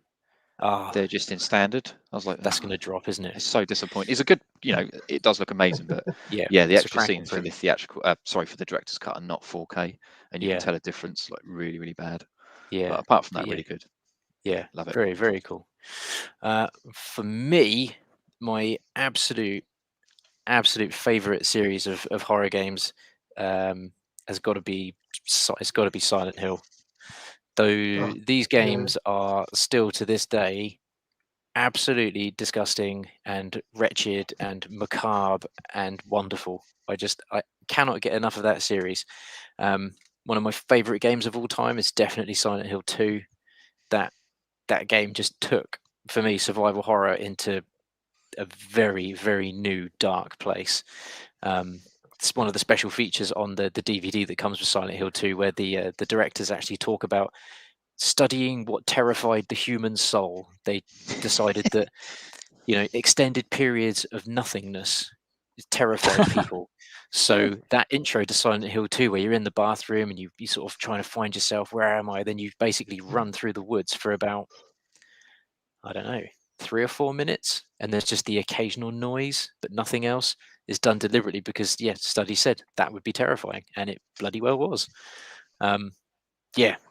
They're just in standard. I was like, that's going to drop, isn't it? It's so disappointing. It's a good, it does look amazing, but the extra scenes for the theatrical, for the director's cut are not 4K, and you can tell a difference, like really, really bad. Yeah. But apart from that, really good. Yeah, love it. Very, very cool. For me, my absolute favorite series of horror games has got to be Silent Hill. Though these games are still to this day absolutely disgusting and wretched and macabre and wonderful. I cannot get enough of that series. One of my favorite games of all time is definitely Silent Hill 2. That game just took, for me, survival horror into a very, very new dark place. It's one of the special features on the DVD that comes with Silent Hill 2, where the directors actually talk about studying what terrified the human soul. They decided that extended periods of nothingness terrified people. So that intro to Silent Hill 2, where you're in the bathroom and you sort of trying to find yourself, where am I? Then you basically run through the woods for about, I don't know, 3 or 4 minutes, and there's just the occasional noise, but nothing else is done deliberately because, study said that would be terrifying, and it bloody well was. I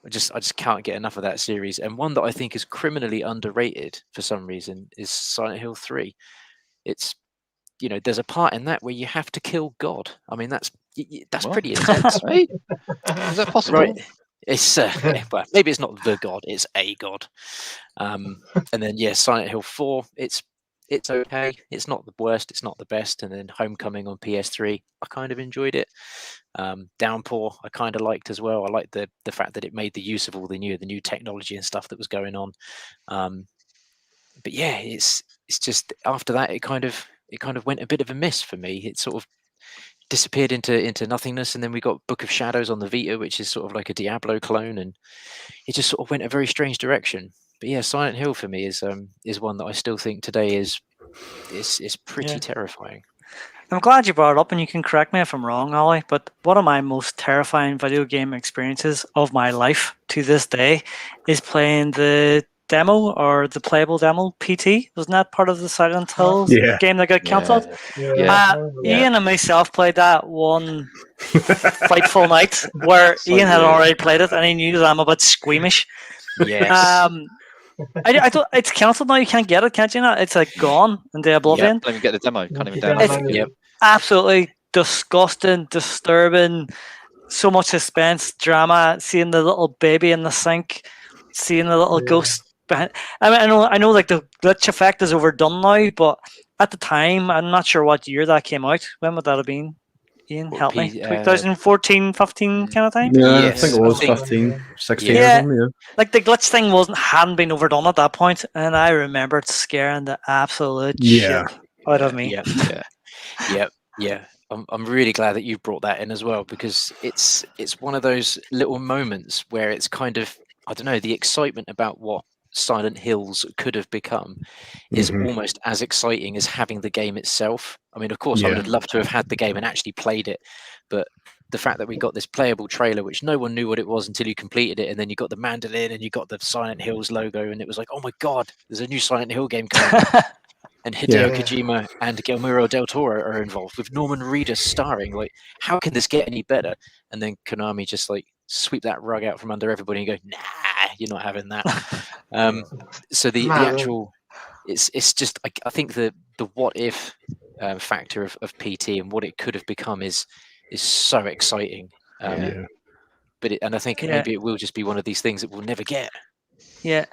just can't get enough of that series. And one that I think is criminally underrated for some reason is Silent Hill 3. It's there's a part in that where you have to kill God. I mean, that's pretty intense, right? Is that possible? Right. It's well, maybe it's not the God, it's a God. And then Silent Hill 4, it's okay. It's not the worst, it's not the best. And then Homecoming on PS3, I kind of enjoyed it. Downpour, I kind of liked as well. I liked the fact that it made the use of all the new technology and stuff that was going on. But it's just after that it kind of went a bit of a miss for me. It sort of disappeared into nothingness, and then we got Book of Shadows on the Vita, which is sort of like a Diablo clone, and it just sort of went a very strange direction. But Silent Hill for me is one that I still think today is pretty terrifying. I'm glad you brought it up, and you can correct me if I'm wrong, Ollie, but one of my most terrifying video game experiences of my life to this day is playing the demo, or the playable demo, PT. Wasn't that part of the Silent Hill game that got cancelled? Ian and myself played that one frightful night where Ian had already played it, and he knew that I'm a bit squeamish. Yes. I thought it's cancelled now. You can't get it, can't you? Not? It's like gone into oblivion. Can't even get the demo. Can't even download it. Absolutely disgusting, disturbing. So much suspense, drama. Seeing the little baby in the sink, seeing the little ghost behind. I mean, I know, like the glitch effect is overdone now, but at the time, I'm not sure what year that came out. When would that have been? Ian, help me. 2014, 15 kind of time? Yeah, I think it was 15, 16 or something, Like the glitch thing hadn't been overdone at that point, and I remember it scaring the absolute shit out of me. Yeah. I'm really glad that you brought that in as well, because it's one of those little moments where it's kind of, I don't know, the excitement about what Silent Hills could have become is almost as exciting as having the game itself. I mean, of course, I would have loved to have had the game and actually played it, but the fact that we got this playable trailer, which no one knew what it was until you completed it, and then you got the mandolin and you got the Silent Hills logo, and it was like, oh my god, there's a new Silent Hill game coming out. And Hideo Kojima and Guillermo del Toro are involved, with Norman Reedus starring. Like, how can this get any better? And then Konami just like sweep that rug out from under everybody and go, nah, you're not having that. So the actual, it's just, I think the what if factor of PT and what it could have become is so exciting. But I think maybe it will just be one of these things that we'll never get. Yeah.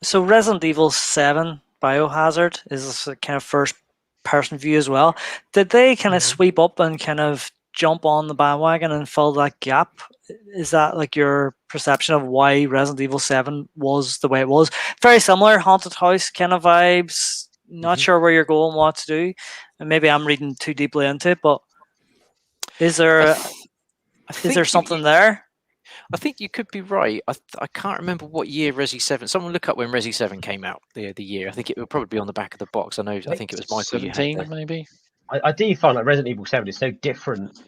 So Resident Evil 7 Biohazard is a kind of first person view as well. Did they kind of sweep up and kind of jump on the bandwagon and fill that gap? Is that like your perception of why Resident Evil 7 was the way it was? Very similar, haunted house kind of vibes. Not sure where you're going, what to do. And maybe I'm reading too deeply into it, but is there something there? I think you could be right. I can't remember what year Resi 7. Someone look up when Resi 7 came out. The year. I think it would probably be on the back of the box. I think it was Michael. 17, maybe. I do find like Resident Evil 7 is so different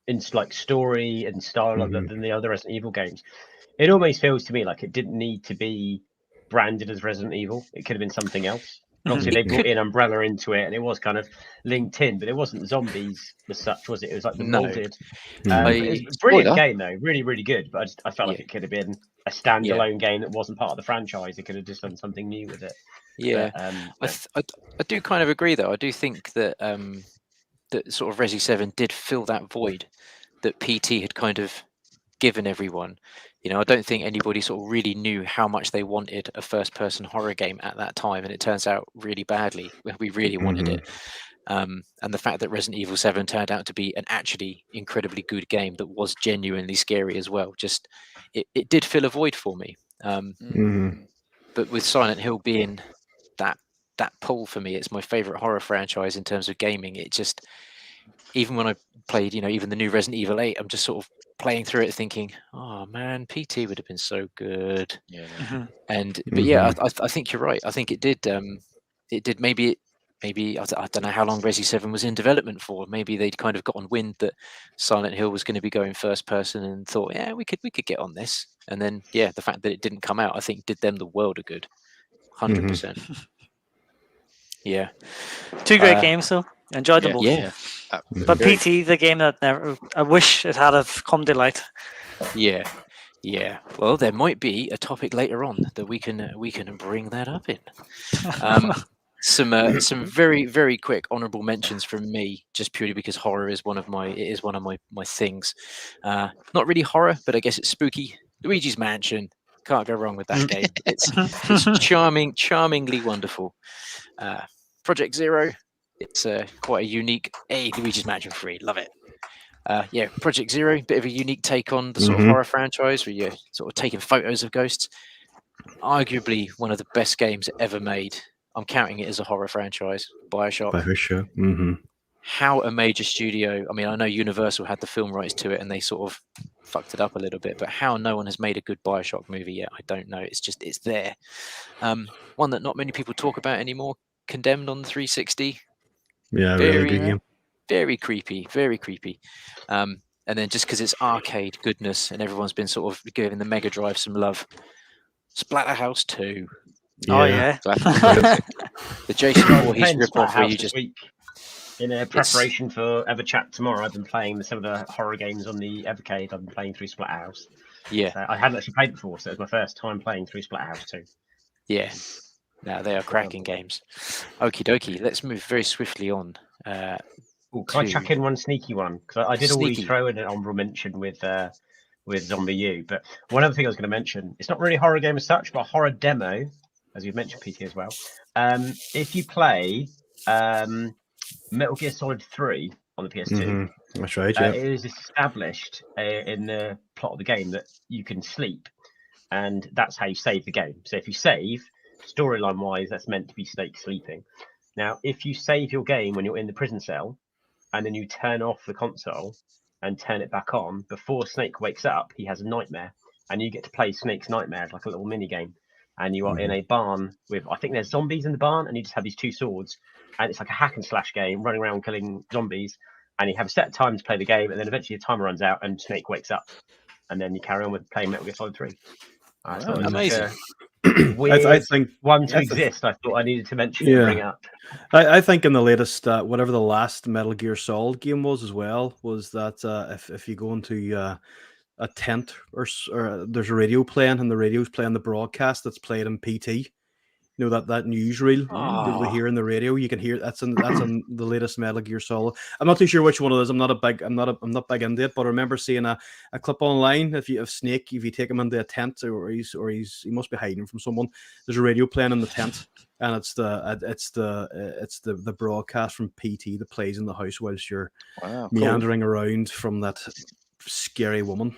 in like story and style than the other Resident Evil games. It almost feels to me like it didn't need to be branded as Resident Evil. It could have been something else. And obviously, they brought in Umbrella into it, and it was kind of linked in, but it wasn't zombies as such, was it? It was like the molded. It's a brilliant game, though. Really, really good. But I felt like it could have been a standalone game that wasn't part of the franchise. It could have just done something new with it. Yeah, but, I do kind of agree, though. I do think that that sort of Resi 7 did fill that void that PT had kind of given everyone. You know, I don't think anybody sort of really knew how much they wanted a first-person horror game at that time, and it turns out really badly. We really wanted it. And the fact that Resident Evil 7 turned out to be an actually incredibly good game that was genuinely scary as well, just it did fill a void for me. But with Silent Hill being that pull for me, it's my favorite horror franchise in terms of gaming. It just, even when I played, even the new Resident Evil 8, I'm just sort of playing through it thinking, oh man, PT would have been so good. But yeah, I think you're right. I think it did maybe I don't know how long Resi 7 was in development for. Maybe they'd kind of got on wind that Silent Hill was going to be going first person and thought, yeah, we could get on this. And then the fact that it didn't come out, I think did them the world of good. 100%. Yeah. Two great games, though. Enjoyed them both. Yeah. But PT, the game that I wish it had have come to light. Yeah. Well, there might be a topic later on that we can bring that up in. Some very, very quick honourable mentions from me, just purely because horror is one of my things. Not really horror, but I guess it's spooky. Luigi's Mansion. Can't go wrong with that game. It's charmingly wonderful. Project Zero. It's quite a unique Luigi's Mansion 3. Love it. Project Zero, bit of a unique take on the sort of horror franchise where you're sort of taking photos of ghosts. Arguably one of the best games ever made. I'm counting it as a horror franchise. Bioshock. How a major studio, I mean, I know Universal had the film rights to it and they sort of fucked it up a little bit, but how no one has made a good Bioshock movie yet, I don't know. It's there. One that not many people talk about anymore, Condemned on the 360. Yeah, really good game. Very creepy, very creepy. And then just because it's arcade goodness and everyone's been sort of giving the Mega Drive some love, Splatterhouse 2. Oh yeah. The Jason Voorhees ripoff where you just... In preparation for Everchat tomorrow, I've been playing some of the horror games on the Evercade. I've been playing through Splatterhouse. Yeah. I hadn't actually played before, so it was my first time playing through Splatterhouse 2. Yeah. No, they are cracking games. Okie dokie. Let's move very swiftly on. Can I chuck in one sneaky one? Because I did always throw in an honorable mention with Zombie U. But one other thing I was going to mention, it's not really a horror game as such, but a horror demo, as you've mentioned, PT, as well. If you play Metal Gear Solid 3 on the PS2, that's right. Yeah. It is established in the plot of the game that you can sleep, and that's how you save the game. So if you save, storyline wise, that's meant to be Snake sleeping. Now, if you save your game when you're in the prison cell, and then you turn off the console and turn it back on, before Snake wakes up, he has a nightmare, and you get to play Snake's nightmare like a little mini game. And you are in a barn with, I think there's zombies in the barn, and you just have these two swords, and it's like a hack and slash game, running around killing zombies, and you have a set time to play the game, and then eventually the timer runs out, and Snake wakes up, and then you carry on with playing Metal Gear Solid 3. Amazing. I think one to exist. I thought I needed to mention and bring up. I think in the latest, whatever the last Metal Gear Solid game was as well, was that if you go into a tent or there's a radio playing and the radio's playing the broadcast that's played in PT. You know, that newsreel that we hear in the radio, you can hear that's in the latest Metal Gear Solid. I'm not too sure which one it is. I'm not big into it, but I remember seeing a clip online. If you take him into a tent or he must be hiding from someone. There's a radio playing in the tent, and it's the broadcast from PT that plays in the house whilst you're meandering around from that scary woman.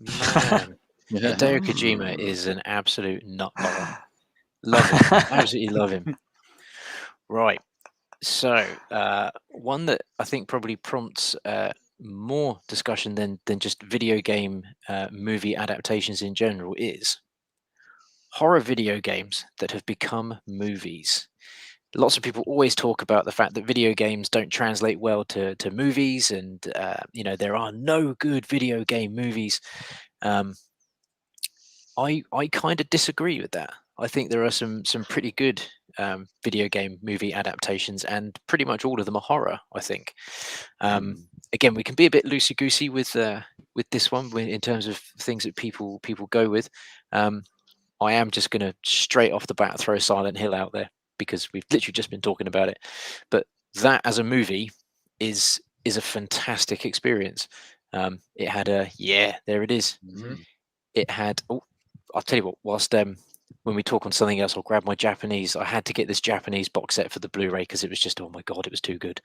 Man, Hideo Kojima is an absolute nutball. Love him. Absolutely love him. Right. So, one that I think probably prompts more discussion than just video game movie adaptations in general is horror video games that have become movies. Lots of people always talk about the fact that video games don't translate well to movies, and there are no good video game movies. I kind of disagree with that. I think there are some pretty good video game movie adaptations, and pretty much all of them are horror, I think. Again, we can be a bit loosey goosey with this one in terms of things that people go with. I am just going to straight off the bat throw Silent Hill out there, because we've literally just been talking about it. But that as a movie is a fantastic experience. It had there it is. It had, I'll tell you what, whilst when we talk on something else, I'll grab my Japanese. I had to get this Japanese box set for the Blu-ray because it was just, oh my God, it was too good.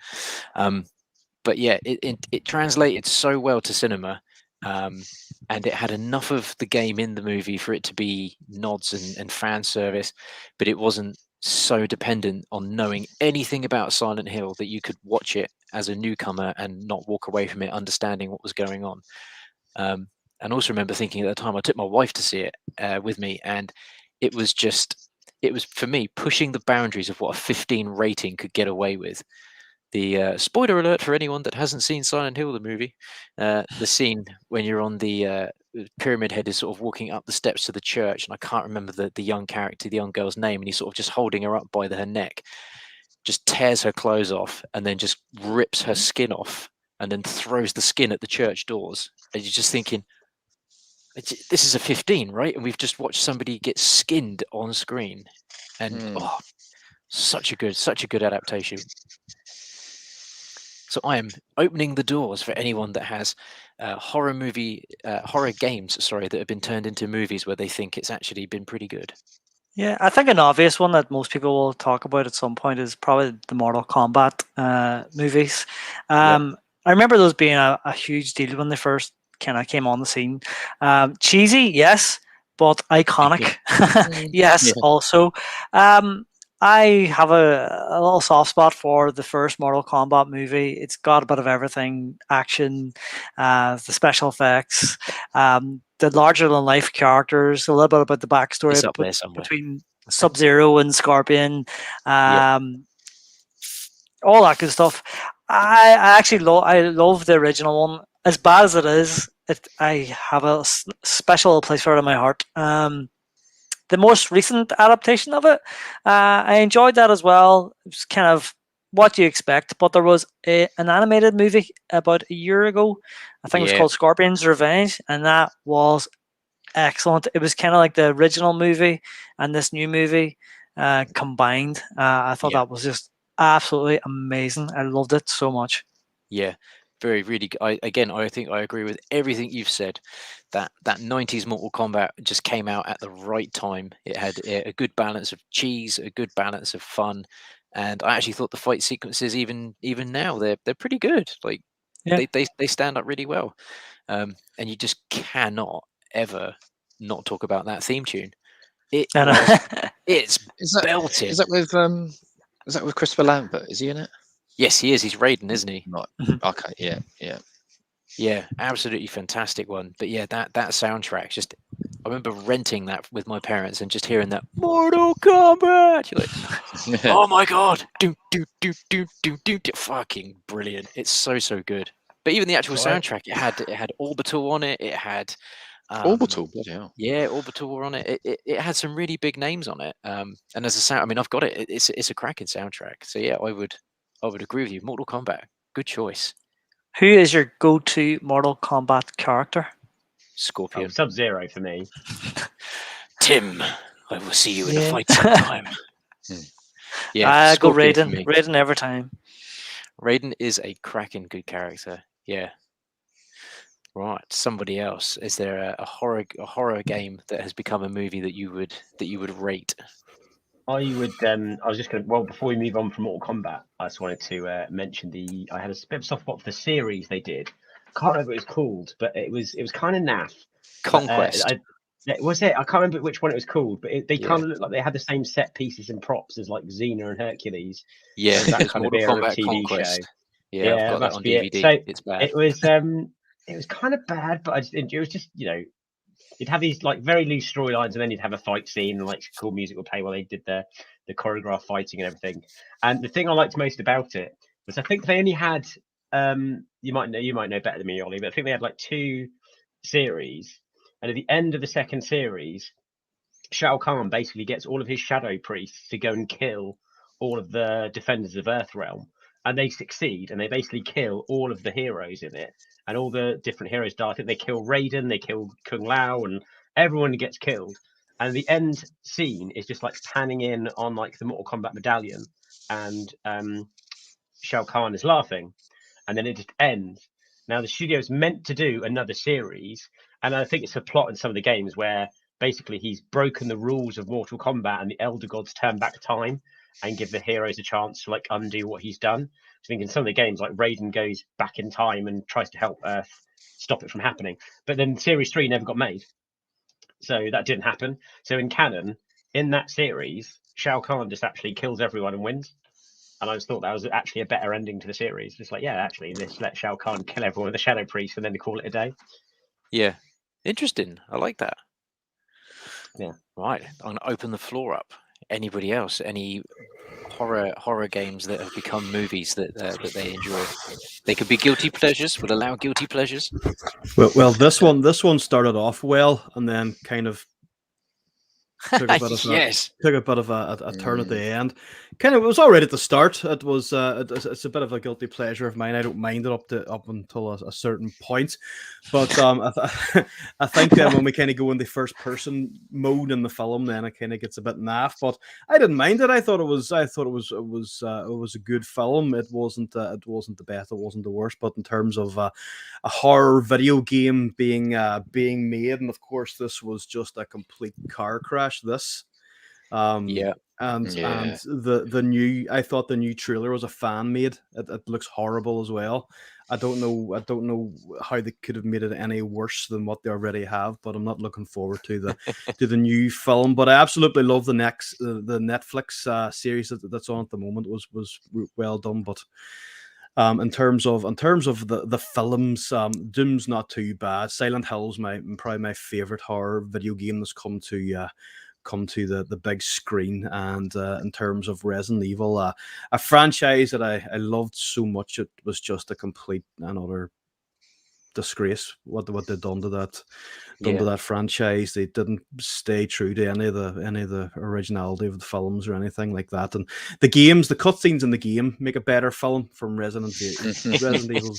But yeah, it translated so well to cinema. And it had enough of the game in the movie for it to be nods and fan service, but it wasn't so dependent on knowing anything about Silent Hill that you could watch it as a newcomer and not walk away from it understanding what was going on. And also remember thinking at the time, I took my wife to see it with me, and it was for me pushing the boundaries of what a 15 rating could get away with. The spoiler alert for anyone that hasn't seen Silent Hill, the movie, the scene when you're on the Pyramid Head is sort of walking up the steps to the church, and I can't remember the young character, the young girl's name, and he's sort of just holding her up by her neck, just tears her clothes off, and then just rips her skin off, and then throws the skin at the church doors. And you're just thinking, this is a 15, right? And we've just watched somebody get skinned on screen, and such a good adaptation. So I am opening the doors for anyone that has horror games, that have been turned into movies where they think it's actually been pretty good. Yeah, I think an obvious one that most people will talk about at some point is probably the Mortal Kombat movies. I remember those being a huge deal when they first kind of came on the scene. Cheesy, yes, but iconic, yes, also. I have a little soft spot for the first Mortal Kombat movie. It's got a bit of everything: action, the special effects, the larger-than-life characters, a little bit about the backstory between Sub-Zero and Scorpion, all that good stuff. I actually love the original one. As bad as it is, I have a special place for it in my heart. The most recent adaptation of it, I enjoyed that as well. It was kind of what you expect, but there was an animated movie about a year ago. I think it was called Scorpion's Revenge, and that was excellent. It was kind of like the original movie and this new movie combined. I thought that was just absolutely amazing. I loved it so much. Yeah. Really, I think I agree with everything you've said. That 90s Mortal Kombat just came out at the right time. It had a good balance of cheese, a good balance of fun, and I actually thought the fight sequences, even now, they're pretty good. Like they stand up really well, and you just cannot ever not talk about that theme tune. It's belted. Is that with Christopher Lambert? Is he in it? Yes, he is. He's Raiden, isn't he? Right. Okay. Yeah. Absolutely fantastic one. But yeah, that soundtrack, I remember renting that with my parents and just hearing that Mortal Kombat. You're like, oh my God, do, fucking brilliant! It's so good. But even the actual soundtrack, it had Orbital on it. It had Orbital, bloody hell. Yeah, Orbital were on it. It had some really big names on it. And as a sound, I mean, I've got it. It's a cracking soundtrack. So yeah, I would agree with you. Mortal Kombat, good choice. Who is your go-to Mortal Kombat character? Scorpion. Sub-Zero for me. Tim, I will see you in a fight sometime. I go Raiden. Raiden every time. Raiden is a cracking good character. Yeah. Right. Somebody else. Is there a horror game that has become a movie that you would rate? I was just going to, before we move on from Mortal Kombat, I just wanted to mention I had a bit of a soft spot for the series they did. I can't remember what it was called, but it was kind of naff. Conquest. Was it? I can't remember which one it was called, but they kind of looked like they had the same set pieces and props as like Xena and Hercules. Yeah, that kind Mortal of Kombat TV Conquest. show. Yeah, I've got that on DVD. So it's bad. It was kind of bad, but it was just, you'd have these like very loose storylines, and then you'd have a fight scene, and like cool music would play while they did the choreographed fighting and everything. And the thing I liked most about it was I think they only had you might know better than me, Ollie, but I think they had like 2 series, and at the end of the second series, Shao Kahn basically gets all of his shadow priests to go and kill all of the defenders of Earthrealm, and they succeed, and they basically kill all of the heroes in it, and all the different heroes die. I think they kill Raiden, they kill Kung Lao, and everyone gets killed. And the end scene is just like panning in on like the Mortal Kombat medallion, and Shao Kahn is laughing, and then it just ends. Now the studio's meant to do another series, and I think it's a plot in some of the games where basically he's broken the rules of Mortal Kombat, and the Elder Gods turn back time and give the heroes a chance to like undo what he's done. I think in some of the games, like Raiden goes back in time and tries to help Earth stop it from happening. But then Series 3 never got made, so that didn't happen. So in canon, in that series, Shao Kahn just actually kills everyone and wins. And I just thought that was actually a better ending to the series. Just like, yeah, actually, let's let Shao Kahn kill everyone with the Shadow Priest, and then they call it a day. Yeah, interesting. I like that. Yeah. Right. I'm gonna open the floor up. Anybody else? Any horror games that have become movies that they enjoy? They could be guilty pleasures. Would allow guilty pleasures. Well, this one started off well, and then kind of took a bit of a turn at the end. Kind of, it was all right at the start. It was it's a bit of a guilty pleasure of mine. I don't mind it up until a certain point, but I think when we kind of go into first person mode in the film, then it kind of gets a bit naff. But I didn't mind it. I thought it was a good film. It wasn't the best. It wasn't the worst. But in terms of a horror video game being made, and of course this was just a complete car crash. And the new, I thought the new trailer was a fan made. It looks horrible as well. I don't know how they could have made it any worse than what they already have, but I'm not looking forward to the new film. But I absolutely love the Netflix series that's on at the moment. Was well done. But in terms of the films, Doom's not too bad. Silent Hill's probably my favorite horror video game that's come to the big screen. And in terms of Resident Evil, a franchise that I loved so much, it was just a complete and utter disgrace what they've done to that franchise. They didn't stay true to any of the originality of the films or anything like that. And the cutscenes in the game make a better film, from Resident Evil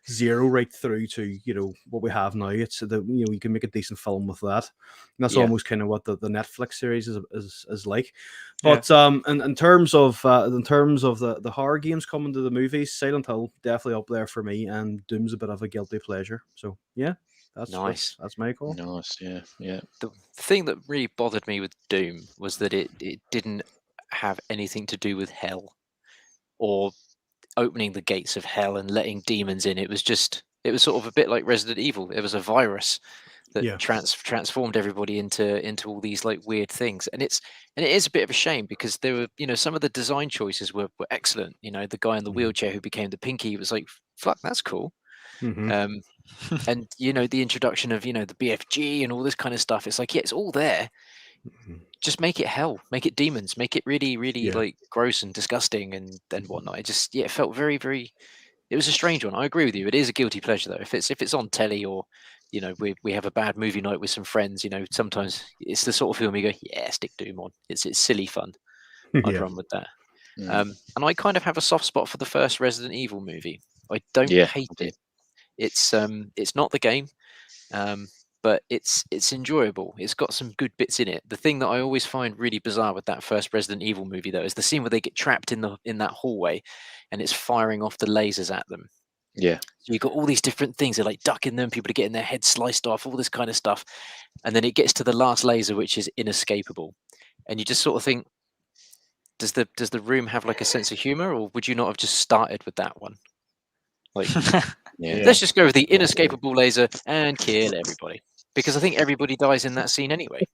0 right through to what we have now. It's you can make a decent film with that. And that's almost kind of what the Netflix series is like. But in terms of the horror games coming to the movies, Silent Hill definitely up there for me, and Doom's a bit of a guilty pleasure. So yeah. That's nice. That's my call. Nice, yeah. The thing that really bothered me with Doom was that it didn't have anything to do with hell or opening the gates of hell and letting demons in. It was sort of a bit like Resident Evil. It was a virus that transformed everybody into all these like weird things. And it is a bit of a shame, because there were some of the design choices were excellent. The guy in the wheelchair who became the Pinky was like, fuck, that's cool. Mm-hmm. And the introduction of the BFG and all this kind of stuff, it's like, it's all there. Just make it hell, make it demons, make it really like gross and disgusting and whatnot. It felt very, very, it was a strange one. I agree with you, it is a guilty pleasure though. If it's on telly, or we have a bad movie night with some friends, sometimes it's the sort of film you go, yeah, stick Doom on. It's silly fun. I'd run with that. And I kind of have a soft spot for the first Resident Evil movie. I don't hate it. It's not the game, but it's enjoyable. It's got some good bits in it. The thing that I always find really bizarre with that first Resident Evil movie, though, is the scene where they get trapped in that hallway, and it's firing off the lasers at them. Yeah. So you've got all these different things. They're like ducking them, people are getting their heads sliced off, all this kind of stuff, and then it gets to the last laser, which is inescapable, and you just sort of think, does the room have like a sense of humor, or would you not have just started with that one? Like, let's just go with the inescapable laser and kill everybody, because I think everybody dies in that scene anyway.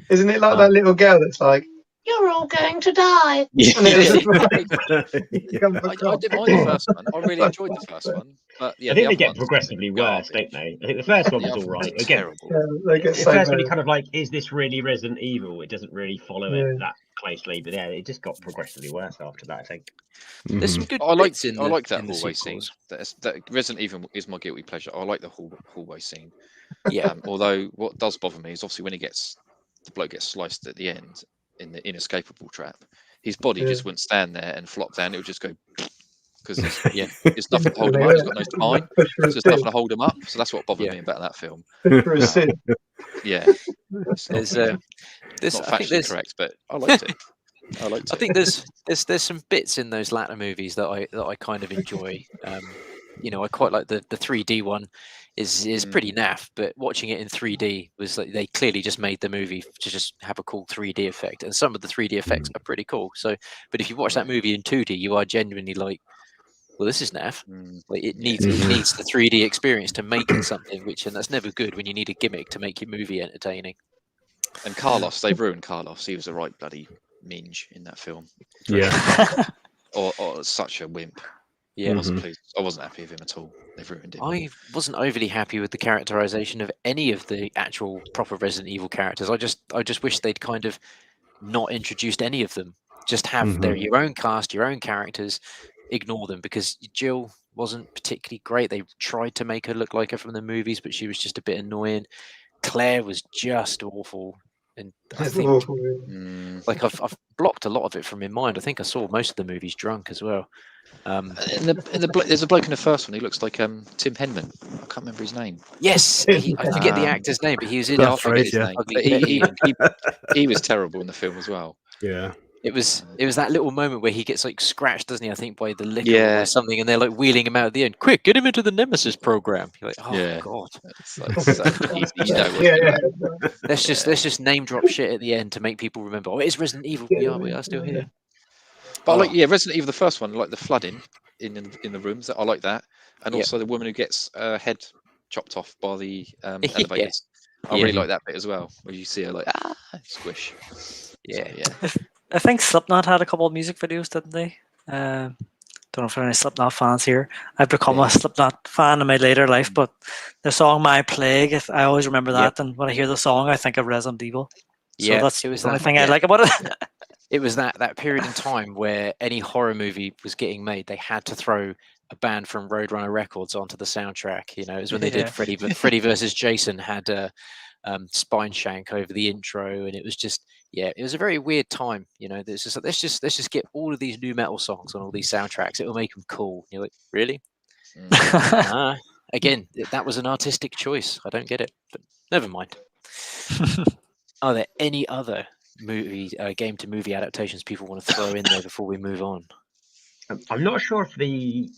Isn't it like that little girl that's like, You're all going to die. Yeah. And it was just like, I didn't mind the first one. I really enjoyed the first one. But yeah, I think the they get other ones progressively are worse, garbage. don't they? I think the first one The was other all ones right. are Again, terrible. they get the so first one, you bad. kind of like, is this really Resident Evil? It doesn't really follow Yeah. it that closely, but yeah, it just got progressively worse after that, I think. There's some good I like bits in I the, like that in the hallway scene. sequels. That Resident Evil is my guilty pleasure. I like the hallway scene. Yeah. Although what does bother me is obviously when the bloke gets sliced at the end in the inescapable trap, his body Yeah. just wouldn't stand there and flop down. It would just go because Yeah. there's nothing to hold him up. He's got no spine. Push for There's his nothing sin. to hold him up. So that's what bothered Yeah. me about that film. Push for his sin. Yeah, it's not, There's this. not I think factually there's. correct, but I liked it. I liked it. I think there's some bits in those latter movies that I kind of enjoy. I quite like the 3D one is pretty naff, but watching it in 3D was like they clearly just made the movie to just have a cool 3D effect, and some of the 3D effects are pretty cool. So, but if you watch that movie in 2D, you are genuinely like, well, this is naff. Like it needs the 3D experience to make it something, and that's never good when you need a gimmick to make your movie entertaining. And Carlos, they ruined Carlos. He was a right bloody minge in that film. Yeah. or such a wimp. Yeah. I wasn't pleased. I wasn't happy with him at all. They've ruined him. I wasn't overly happy with the characterization of any of the actual proper Resident Evil characters. I just wish they'd kind of not introduced any of them. Just have your own cast, your own characters. Ignore them, because Jill wasn't particularly great. They tried to make her look like her from the movies, but she was just a bit annoying. Claire was just awful, and I think Awful. like I've blocked a lot of it from my mind. I think I saw most of the movies drunk as well. There's a bloke in the first one. He looks like Tim Henman. I can't remember his name. Yes, I forget the actor's name, but he was in That's it. right, His yeah. name. Ugly But Betty, and he was terrible in the film as well. Yeah. it was that little moment where he gets like scratched, doesn't he? I think by the liquor Yeah. or something, and they're like wheeling him out at the end. Quick, get him into the Nemesis program. You're like, oh Yeah. god, It's like, so you know what Yeah. let's just name drop shit at the end to make people remember. Oh, it's Resident Evil. We are still here. But I like, Resident Evil the first one, like the flooding in the rooms. I like that, and Yeah. also the woman who gets her head chopped off by the Yeah. elevators. I Yeah. really like that bit as well, where you see her like squish. Yeah. So, yeah. I think Slipknot had a couple of music videos, didn't they? Don't know if there are any Slipknot fans here. I've become a Slipknot fan in my later life, but the song "My Plague," I always remember that, and when I hear the song, I think of Resident Evil. So Yeah, that's it was the only that, thing I yeah. like about it. It was that period in time where any horror movie was getting made, they had to throw a band from Roadrunner Records onto the soundtrack. It was when they did Freddy versus Jason had Spine Shank over the intro, and it was just it was a very weird time. It's just like, let's just get all of these new metal songs on all these soundtracks. It will make them cool. You're like, really? Again, that was an artistic choice. I don't get it, but never mind. Are there any other game to movie adaptations people want to throw in there before we move on? I'm not sure if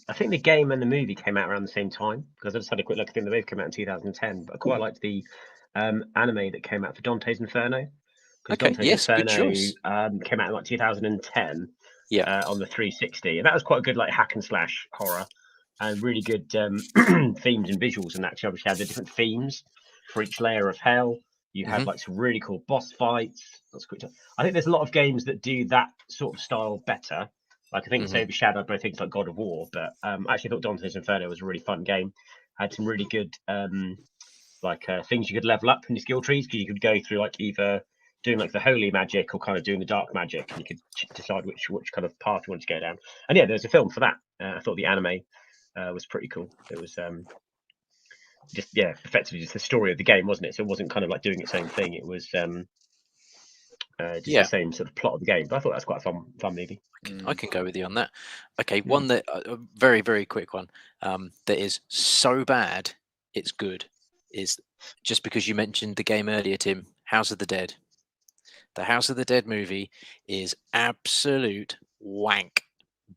I think the game and the movie came out around the same time, because I just had a quick look. I think they both came out in 2010, but I quite liked the anime that came out for Dante's Inferno. Okay, Dante's yes, good Inferno choice. came out in like 2010 on the 360, and that was quite a good like hack and slash horror, and really good themes and visuals. And actually, obviously, had the different themes for each layer of hell. You had like some really cool boss fights. That's quick. I think there's a lot of games that do that sort of style better. Like I think it's overshadowed by things like God of War, but I actually thought Dante's Inferno was a really fun game. Had some really good things you could level up in the skill trees, because you could go through like either doing like the holy magic or kind of doing the dark magic, and you could decide which kind of path you wanted to go down. And yeah, there's a film for that. I thought the anime was pretty cool. It was effectively just the story of the game, wasn't it? So it wasn't kind of like doing its own thing. It was the same sort of plot of the game. But I thought that's quite a fun movie. I can go with you on that. Okay, one that a very, very quick one that is so bad it's good is, just because you mentioned the game earlier, Tim, House of the Dead. The House of the Dead movie is absolute wank.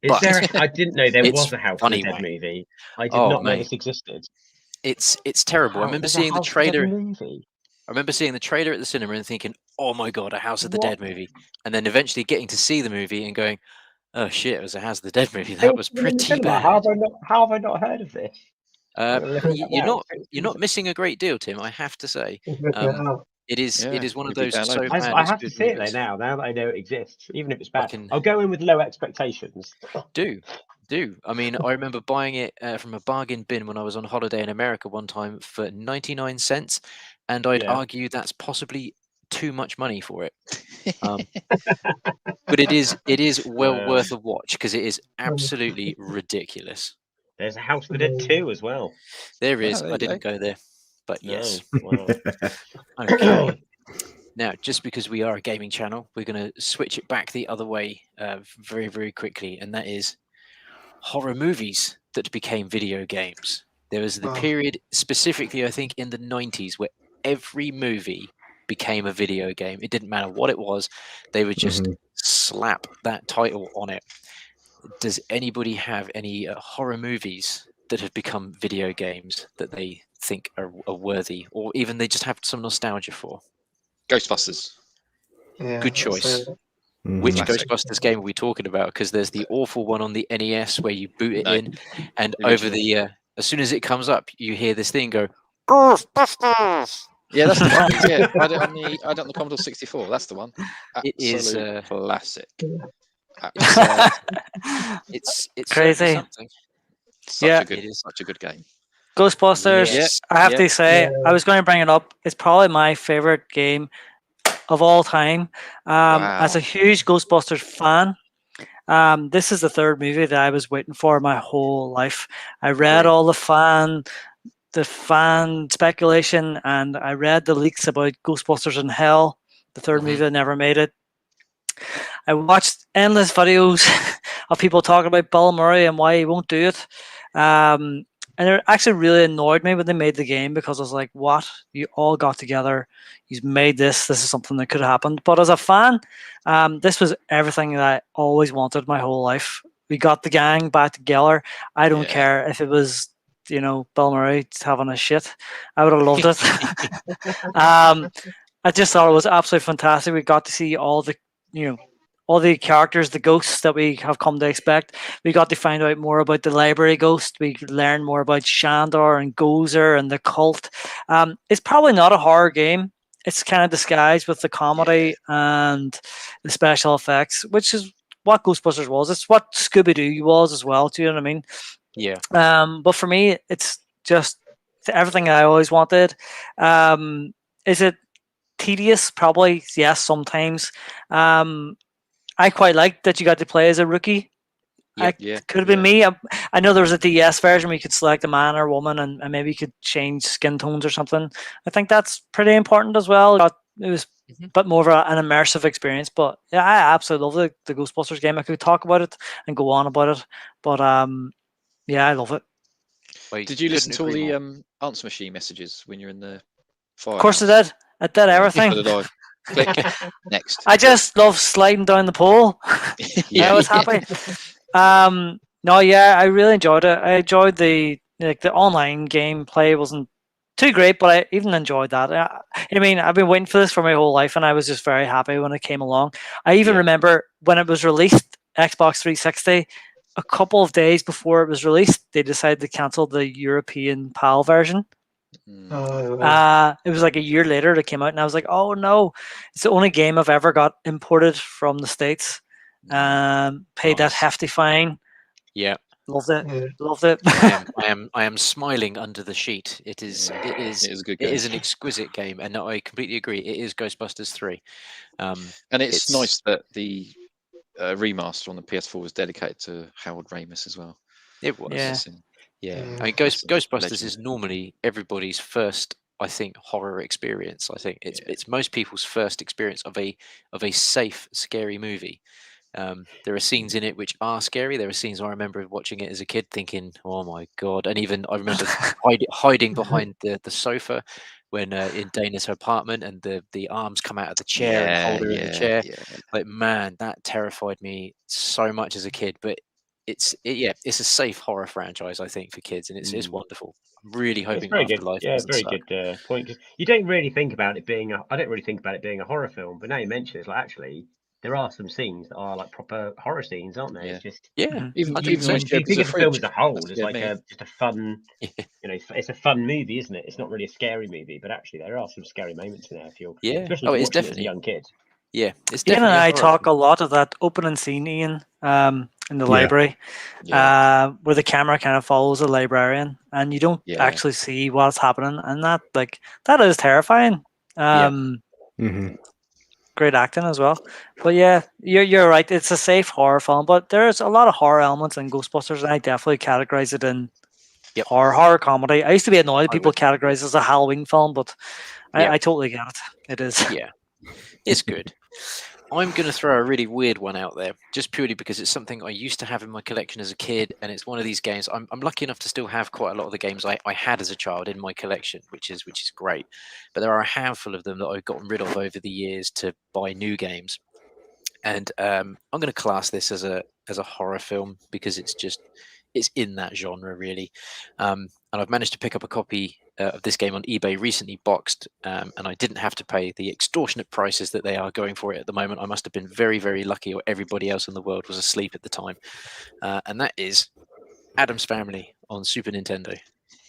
I didn't know there was a House of the Dead wank. movie. I did not know this existed. It's terrible. I remember seeing the trailer. I remember seeing the trailer at the cinema and thinking, "Oh my god, a House of the Dead movie!" And then eventually getting to see the movie and going, "Oh shit, it was a House of the Dead movie. That was pretty bad." How have I not heard of this? You're not missing a great deal, Tim. I have to say. It is. Yeah, It is one of it'd be those so downloadable. bad I it's have to good see it there movies. now that I know it exists, even if it's I bad. can I'll go in with low expectations. do. I mean, I remember buying it from a bargain bin when I was on holiday in America one time for 99 cents, and I'd Yeah. argue that's possibly too much money for it. But it is well worth a watch because it is absolutely ridiculous. There's a House of the Dead 2 as well. There is. there I you didn't go there, but No, yes. wow. Okay. Now, just because we are a gaming channel, we're going to switch it back the other way very, very quickly, and that is horror movies that became video games. There was the period, specifically, I think, in the 90s, where every movie became a video game. It didn't matter what it was, they would just slap that title on it. Does anybody have any horror movies that have become video games that they think are worthy, or even they just have some nostalgia for? Ghostbusters. Yeah, Good choice. Which Classic. Ghostbusters game are we talking about? Because there's the awful one on the NES where you boot it No. in, and Original. over the as soon as it comes up, you hear this thing go, Ghostbusters. Yeah, that's the one. Yeah, I had it on the Commodore 64. That's the one. It is Absolute classic. It's Crazy. certainly something. It is such a good game. Ghostbusters. Yes. I have to say, I was going to bring it up. It's probably my favorite game of all time. As a huge Ghostbusters fan, this is the third movie that I was waiting for my whole life. I read all the fan speculation, and I read the leaks about Ghostbusters in Hell, the third movie that never made it. I watched endless videos of people talking about Bill Murray and why he won't do it. And it actually really annoyed me when they made the game, because I was like, what? You all got together. You've made this. This is something that could have happened. But as a fan, this was everything that I always wanted my whole life. We got the gang back together. I don't care if it was, Bill Murray having a shit. I would have loved it. I just thought it was absolutely fantastic. We got to see all the, all the characters, the ghosts that we have come to expect. We got to find out more about the library ghost. We learned more about Shandor and Gozer and the cult. It's probably not a horror game. It's kind of disguised with the comedy and the special effects, which is what Ghostbusters was. It's what Scooby-Doo was as well. Do you know what I mean? Yeah. But for me, it's just everything I always wanted. Is it tedious? Probably, yes, sometimes. I quite liked that you got to play as a rookie. Could have been me. I know there was a DS version where you could select a man or a woman, and maybe you could change skin tones or something. I think that's pretty important as well. It was a bit more of an immersive experience. But yeah, I absolutely love the Ghostbusters game. I could talk about it and go on about it. But yeah, I love it. Did you listen to all the answer machine messages when you're in the fire? Of course I did. I did everything. So did I. Click next. I just love sliding down the pole. I was happy. No, yeah, I really enjoyed it. I enjoyed the online gameplay wasn't too great, but I even enjoyed that. I mean, I've been waiting for this for my whole life, and I was just very happy when it came along. I even remember when it was released, Xbox 360, a couple of days before it was released, they decided to cancel the European PAL version. It was like a year later that came out, and I was like, oh no, it's the only game I've ever got imported from the States. Paid that hefty fine. Yeah, loved it. I am smiling under the sheet. It is a good game. It is an exquisite game, and I completely agree. It is Ghostbusters 3. And it's nice that the remaster on the PS4 was dedicated to Harold Ramis as well. It was. Yeah. I mean, Ghostbusters is normally everybody's first, I think, horror experience. I think it's most people's first experience of a safe, scary movie. There are scenes in it which are scary. There are scenes I remember watching it as a kid thinking, "Oh my god!" And even I remember hiding behind the sofa when in Dana's apartment, and the arms come out of the chair and hold her in the chair. Like, man, that terrified me so much as a kid. But it's a safe horror franchise, I think, for kids, and it's wonderful. I'm really hoping Afterlife. Yeah, very good point. You don't really think about it being I don't really think about it being a horror film, but now you mention it, it's like actually there are some scenes that are like proper horror scenes, aren't they? Yeah. It's just Yeah, Even you think of the film as a whole, it's like just a fun, it's a fun movie, isn't it? It's not really a scary movie, but actually there are some scary moments in there if you're, especially if you're watching it as a young kid. Yeah, it's Ian definitely. and I talk a lot of that opening scene, Ian, in the library, where the camera kind of follows the librarian, and you don't actually see what's happening, and that is terrifying. Great acting as well, but yeah, you're right. It's a safe horror film, but there's a lot of horror elements in Ghostbusters, and I definitely categorize it in horror comedy. I used to be annoyed people categorize it as a Halloween film, but I totally get it. It is. Yeah, it's good. I'm going to throw a really weird one out there, just purely because it's something I used to have in my collection as a kid, and it's one of these games. I'm lucky enough to still have quite a lot of the games I had as a child in my collection, which is great. But there are a handful of them that I've gotten rid of over the years to buy new games, and I'm going to class this as a horror film because it's in that genre really. And I've managed to pick up a copy of this game on eBay recently, boxed, and I didn't have to pay the extortionate prices that they are going for it at the moment. I must have been very, very lucky, or everybody else in the world was asleep at the time. And that is Addams Family on Super Nintendo.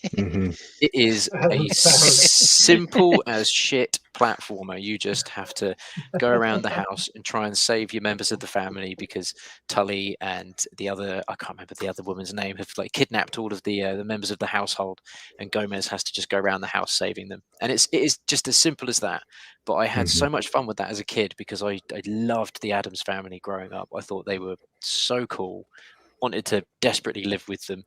It is a simple as shit platformer. You just have to go around the house and try and save your members of the family because Tully and the other, I can't remember the other woman's name, have kidnapped all of the members of the household, and Gomez has to just go around the house saving them. And it is just as simple as that. But I had so much fun with that as a kid because I loved the Addams Family growing up. I thought they were so cool. Wanted to desperately live with them,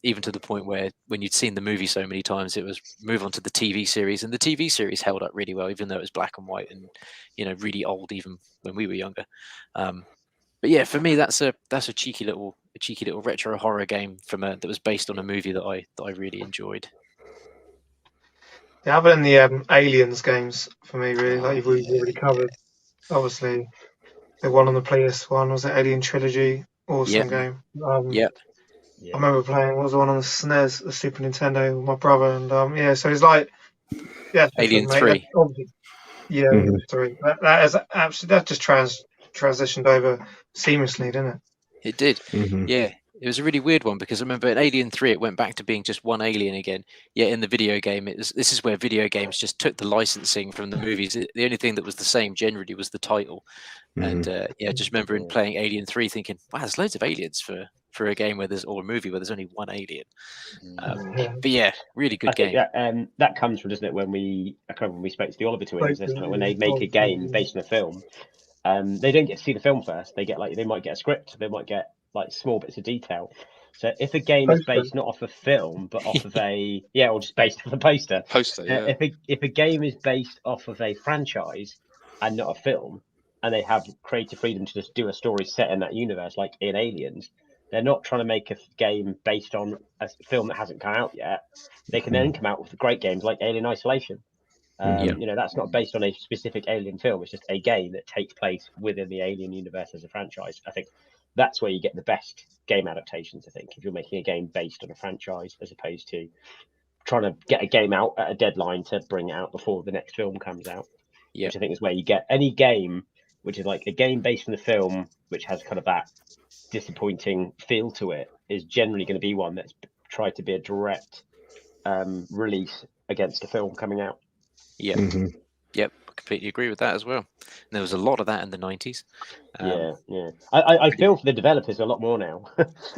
even to the point where when you'd seen the movie so many times, it was move on to the TV series, and the TV series held up really well, even though it was black and white and really old even when we were younger. But yeah, for me, that's a cheeky little retro horror game that was based on a movie that I really enjoyed. Yeah, other than the Aliens games for me, really, like you've already covered. Obviously, the one on the PS1 was the Alien Trilogy. Awesome game. I remember playing. What was the one on the SNES, the Super Nintendo, with my brother, and so it's like, Alien 3. Alien 3. That is absolutely, that just transitioned over seamlessly, didn't it? It did. Yeah. It was a really weird one because I remember in Alien 3 it went back to being just one alien again. Yet in the video game, this is where video games just took the licensing from the movies. The only thing that was the same generally was the title. And just remember in playing Alien 3 thinking, wow, there's loads of aliens for a game or a movie where there's only one alien. But yeah, really good game. That comes from, doesn't it, when we spoke to the Oliver twins, when they make a game based on a film, they don't get to see the film first. They might get a script, they might get small bits of detail. So if a game is based not off a film but off of or just based off a poster. If a game is based off of a franchise and not a film, and they have creative freedom to just do a story set in that universe, like in Aliens, they're not trying to make a game based on a film that hasn't come out yet. They can then come out with great games like Alien Isolation. That's not based on a specific Alien film. It's just a game that takes place within the Alien universe as a franchise. I think that's where you get the best game adaptations, I think, if you're making a game based on a franchise as opposed to trying to get a game out at a deadline to bring it out before the next film comes out. Which I think is where you get any game which is like a game based on the film, which has kind of that disappointing feel to it, is generally going to be one that's tried to be a direct release against a film coming out. Yep, I completely agree with that as well. And there was a lot of that in the 90s. I feel for the developers a lot more now.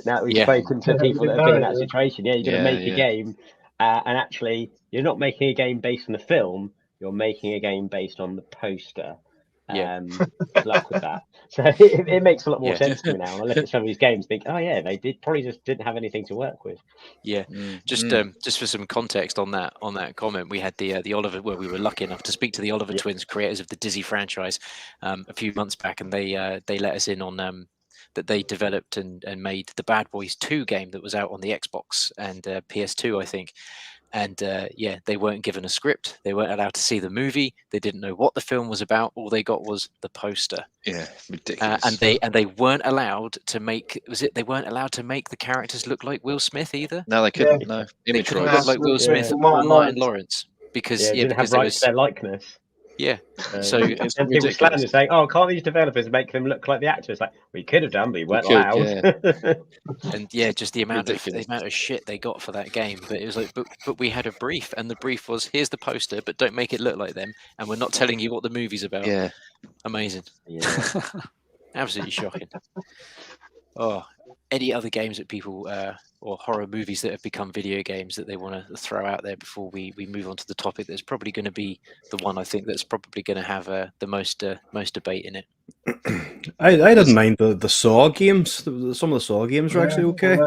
Now that we've spoken to people that have been in that situation. You're going to make a game, and actually, you're not making a game based on the film. You're making a game based on the poster. Good luck with that. So it makes a lot more sense to me now. I look at some of these games, think, they probably just didn't have anything to work with. Just for some context on that comment, we had the Oliver, where we were lucky enough to speak to the Oliver twins, creators of the Dizzy franchise, a few months back, and they let us in on that they developed and made the Bad Boys 2 game that was out on the Xbox and PS2, I think. And they weren't given a script. They weren't allowed to see the movie. They didn't know what the film was about. All they got was the poster. Yeah, ridiculous. And they weren't allowed to make. They weren't allowed to make the characters look like Will Smith either. No, they couldn't. No, they couldn't look like Will Smith or Martin Lawrence because didn't have rights to their likeness. Yeah. So and people slandering saying, "Oh, can't these developers make them look like the actors?" Like, we could have done, but we weren't allowed. Yeah. And yeah, just the amount of shit they got for that game. But it was like, but we had a brief, and the brief was, here's the poster, but don't make it look like them, and we're not telling you what the movie's about. Yeah. Amazing. Yeah. Absolutely shocking. Oh, any other games that people or horror movies that have become video games that they want to throw out there before we move on to the topic that's probably going to be the one I think that's probably going to have the most debate in it. I didn't mind the Saw games. Some of the Saw games are actually okay.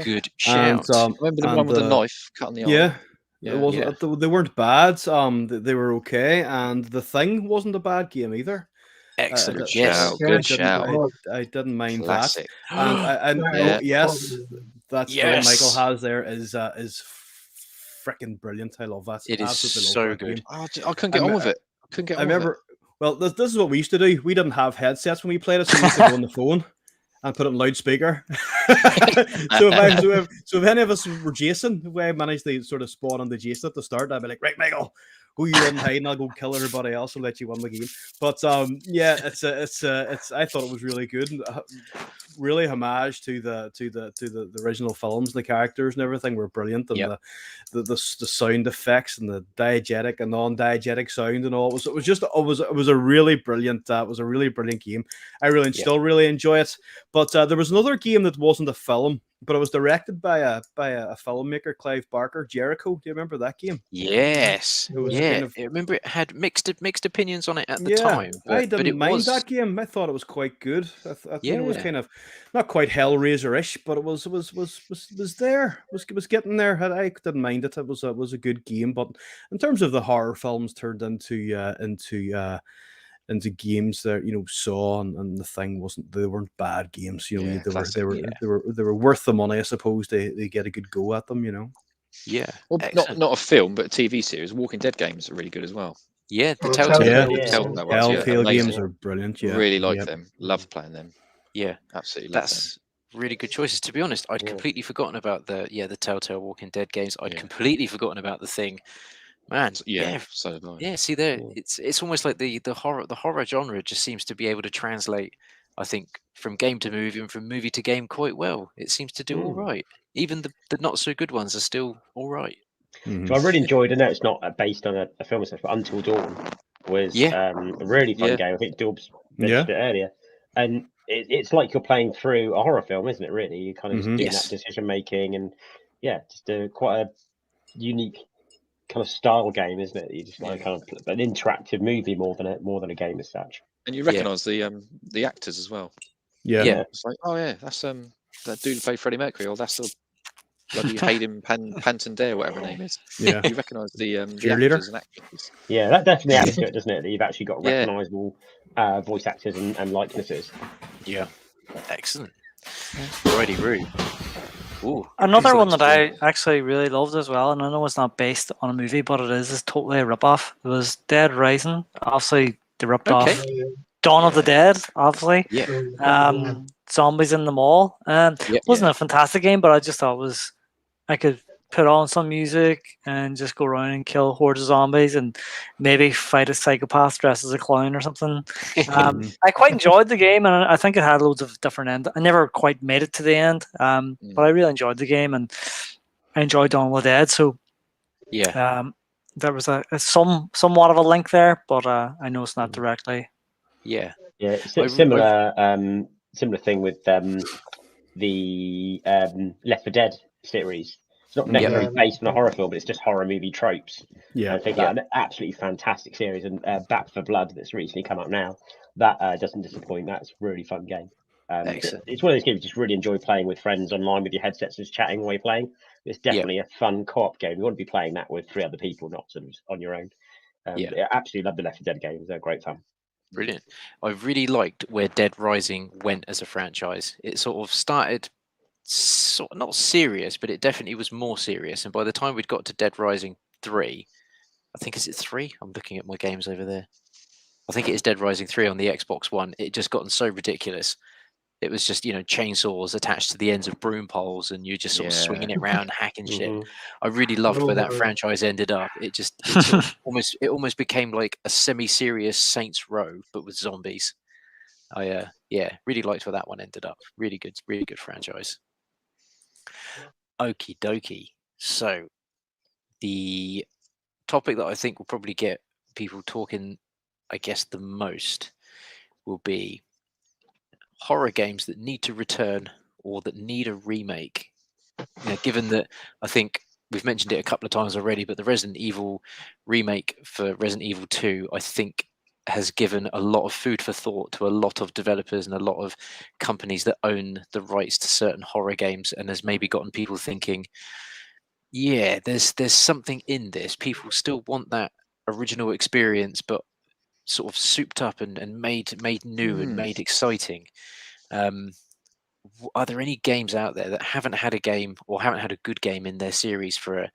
Good shout. Remember the one with the knife cutting the arm? Yeah. Yeah, it wasn't. They weren't bad. They were okay, and The Thing wasn't a bad game either. Excellent. Yes. Good shout. I didn't mind Classic. that. And yes, that's the one Michael has there is freaking brilliant. I love that. It is so good. I couldn't get on with it. I remember. Well, this is what we used to do. We didn't have headsets when we played it, so we used to go on the phone and put it on loudspeaker. so if any of us were Jason, if I managed to sort of spawn on the Jason at the start, I'd be like, right, Michael, go you in hide and I'll go kill everybody else and let you win the game. But yeah, it's I thought it was really good, and really homage to the original films. The characters and everything were brilliant, and the sound effects and the diegetic and non-diegetic sound and all. It was a really brilliant game. I still really enjoy it. But there was another game that wasn't a film, but it was directed by a filmmaker, Clive Barker, Jericho. Do you remember that game? Yes. It was I remember it had mixed opinions on it at the time. I didn't mind that game. I thought it was quite good. I thought it was kind of not quite Hellraiser-ish, but it was there. It was getting there. I didn't mind it. It was a good game. But in terms of the horror films turned into games that Saw and The Thing they weren't bad games. They were worth the money, I suppose. They get a good go at them. Yeah. Well, not a film, but a TV series. Walking Dead games are really good as well. Yeah, the Telltale Telltale games are brilliant. Yeah, really like them. Love playing them. Yeah, absolutely. That's really good choices. To be honest, I'd completely forgotten about the Telltale Walking Dead games. I'd completely forgotten about The Thing. Man, so have I. Yeah, see there, it's almost like the horror genre just seems to be able to translate, I think, from game to movie and from movie to game quite well. It seems to do all right. Even the not so good ones are still all right. So I really enjoyed. I know it's not based on a film, but Until Dawn was a really fun game. I think Dawbs mentioned it earlier, and it's like you're playing through a horror film, isn't it? Really, you kind of doing that decision making, and just quite a unique kind of style game, isn't it? You just kind of an interactive movie more than a game as such. And you recognise the actors as well. Yeah. It's like, oh yeah, that's that dude who played Freddie Mercury, or that's the bloody Hayden Panettiere, whatever her name is. Yeah. You recognise the actors and actresses. Yeah, that definitely adds to it, doesn't it? That you've actually got recognisable voice actors and likenesses. Yeah. Excellent. Alrighty, Roo. Ooh, another one that I actually really loved as well, and I know it's not based on a movie, but it is totally a rip-off. It was Dead Rising. Obviously, they ripped off Dawn of the Dead, obviously. Yeah. Zombies in the Mall. It wasn't a fantastic game, but I just thought I could put on some music and just go around and kill hordes of zombies and maybe fight a psychopath dressed as a clown or something. I quite enjoyed the game, and I think it had loads of different ends. I never quite made it to the end, but I really enjoyed the game, and I enjoyed Dawn of the Dead. So there was a somewhat of a link there, but I know it's not directly. Yeah, similar thing with the Left 4 Dead series. It's not necessarily based on a horror film, but it's just horror movie tropes. Yeah, I think an absolutely fantastic series, and Back 4 Blood that's recently come up now. That doesn't disappoint. That's a really fun game. It's one of those games you just really enjoy playing with friends online with your headsets, just chatting while you're playing. It's definitely a fun co-op game. You want to be playing that with 3 other people, not sort of on your own. I absolutely love the Left 4 Dead games. They're great fun. Brilliant. I really liked where Dead Rising went as a franchise. It sort of started not serious, but it definitely was more serious. And by the time we'd got to Dead Rising 3, I think, is it 3? I'm looking at my games over there. I think it is Dead Rising 3 on the Xbox One. It just gotten so ridiculous. It was just, chainsaws attached to the ends of broom poles, and you're just sort of swinging it around, hacking shit. I really loved where that franchise ended up. It sort of almost became like a semi-serious Saints Row, but with zombies. I really liked where that one ended up. Really good franchise. Okie dokie. So the topic that I think will probably get people talking, I guess, the most will be horror games that need to return or that need a remake. Given that I think we've mentioned it a couple of times already, but the Resident Evil remake for Resident Evil 2, I think, has given a lot of food for thought to a lot of developers and a lot of companies that own the rights to certain horror games, and has maybe gotten people thinking, yeah, there's something in this. People still want that original experience, but sort of souped up and made new and made exciting. Are there any games out there that haven't had a game or haven't had a good game in their series for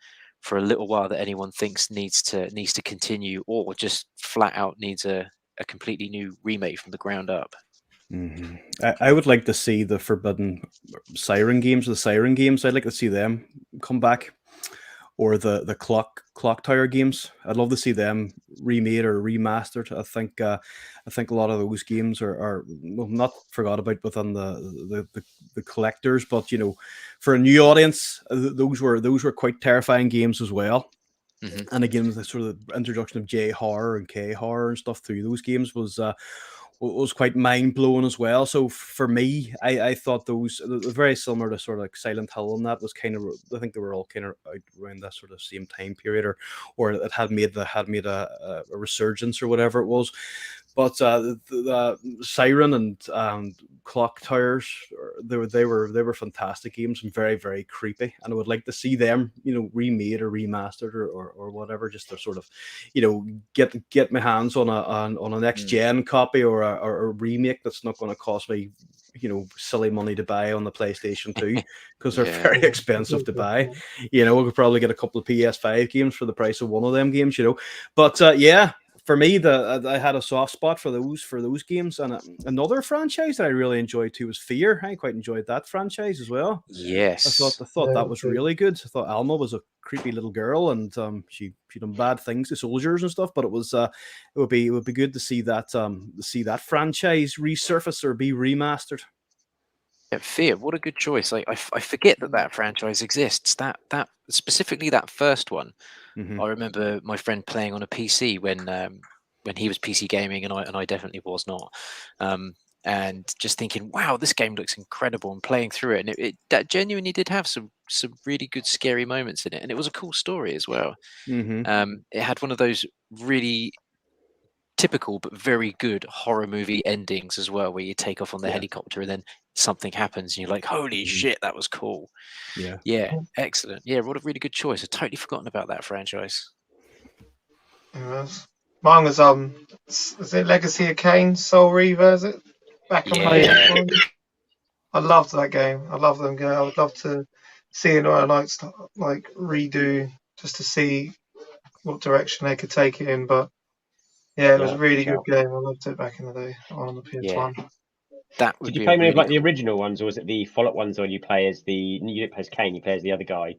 a little while that anyone thinks needs to continue, or just flat out needs a completely new remake from the ground up? I would like to see the Forbidden Siren games, the Siren games. I'd like to see them come back, or the Clock Tower games. I'd love to see them remade or remastered. I think a lot of those games are well, not forgot about within the collectors, but for a new audience, those were quite terrifying games as well. And again, the sort of introduction of J horror and K horror and stuff through those games was quite mind-blowing as well. So for me, I thought those very similar to sort of like Silent Hill, and that was kind of, I think they were all kind of out around that sort of same time period, or it had made a resurgence or whatever it was. But the Siren and Clock Towers, they were fantastic games and very, very creepy. And I would like to see them, remade or remastered or whatever, just to sort of, get my hands on a next gen copy or a remake that's not going to cost me, silly money to buy on the PlayStation 2, because they're very expensive to buy. We could probably get a couple of PS5 games for the price of one of them games, But for me, I had a soft spot for those games. And another franchise that I really enjoyed too was Fear. I quite enjoyed that franchise as well. Yes, I thought that was really good. I thought Alma was a creepy little girl, and she done bad things to soldiers and stuff. But it would be good to see that franchise resurface or be remastered. Yeah, Fear, what a good choice. I forget that franchise exists. That specifically that first one. I remember my friend playing on a PC when he was PC gaming, and I definitely was not. And just thinking, wow, this game looks incredible, and playing through it, and that genuinely did have some really good scary moments in it, and it was a cool story as well. It had one of those really typical but very good horror movie endings as well, where you take off on the helicopter and then something happens and you're like, holy shit, that was cool. Excellent. What a really good choice. I'd totally forgotten about that franchise. Mine was is it Legacy of Kain, Soul Reaver, is it? Back on I loved that game. I love them. I would love to see another like redo, just to see what direction they could take it in. But it was a really good game. I loved it back in the day on the PS1. Did you play any of like the original ones, or was it the follow-up ones where you play as you didn't play as Kane, you play as the other guy?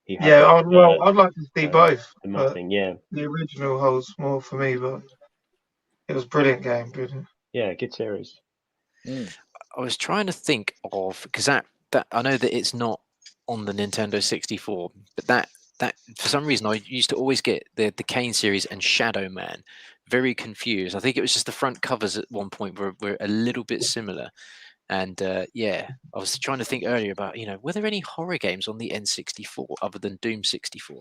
I'd like to see both. The original holds more for me, but it was a brilliant game. Brilliant. Yeah, good series. I was trying to think of, because that I know that it's not on the Nintendo 64, but that for some reason I used to always get the Kane series and Shadow Man very confused. I think it was just the front covers at one point were a little bit similar. And I was trying to think earlier about, were there any horror games on the N64 other than Doom 64?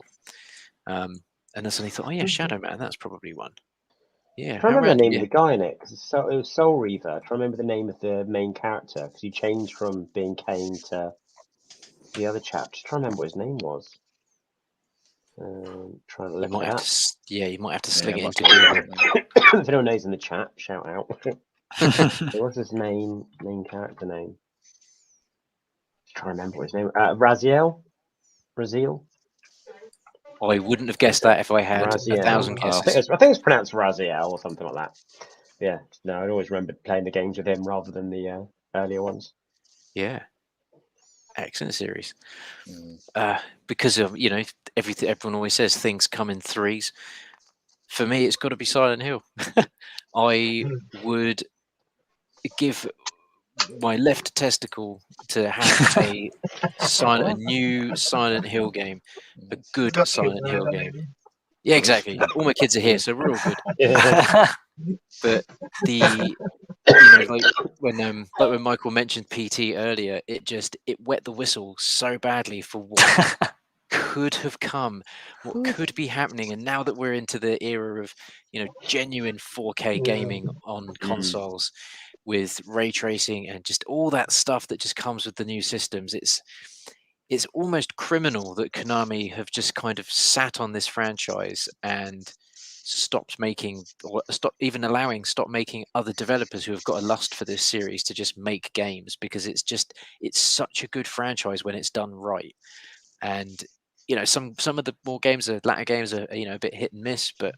And I suddenly thought, Shadow Man, that's probably one. Yeah, I remember the name of the guy in it, because it was Soul Reaver. I try to remember the name of the main character, because he changed from being Kane to the other chap. Just try to remember what his name was. Trying to look at that. You might have to sling it into Google. If anyone knows in the chat, shout out. What's his main character name? Just trying to remember what his name. Raziel. I wouldn't have guessed that if I had Raziel. 1,000 guesses. I think it's pronounced Raziel or something like that. Yeah, no, I always remembered playing the games with him rather than the earlier ones. Yeah, excellent series. Because of everything everyone always says, things come in threes. For me, it's got to be Silent Hill. I would give my left testicle to have a new Silent Hill game, a good Silent Hill game. Yeah, exactly. All my kids are here, so we're all good. But like when Michael mentioned PT earlier, it wet the whistle so badly for what could have come, what could be happening. And now that we're into the era of genuine 4K gaming on consoles with ray tracing and just all that stuff that just comes with the new systems, it's almost criminal that Konami have just kind of sat on this franchise and stopped making other developers who have got a lust for this series to just make games, because it's such a good franchise when it's done right. And some of the latter games are a bit hit and miss, but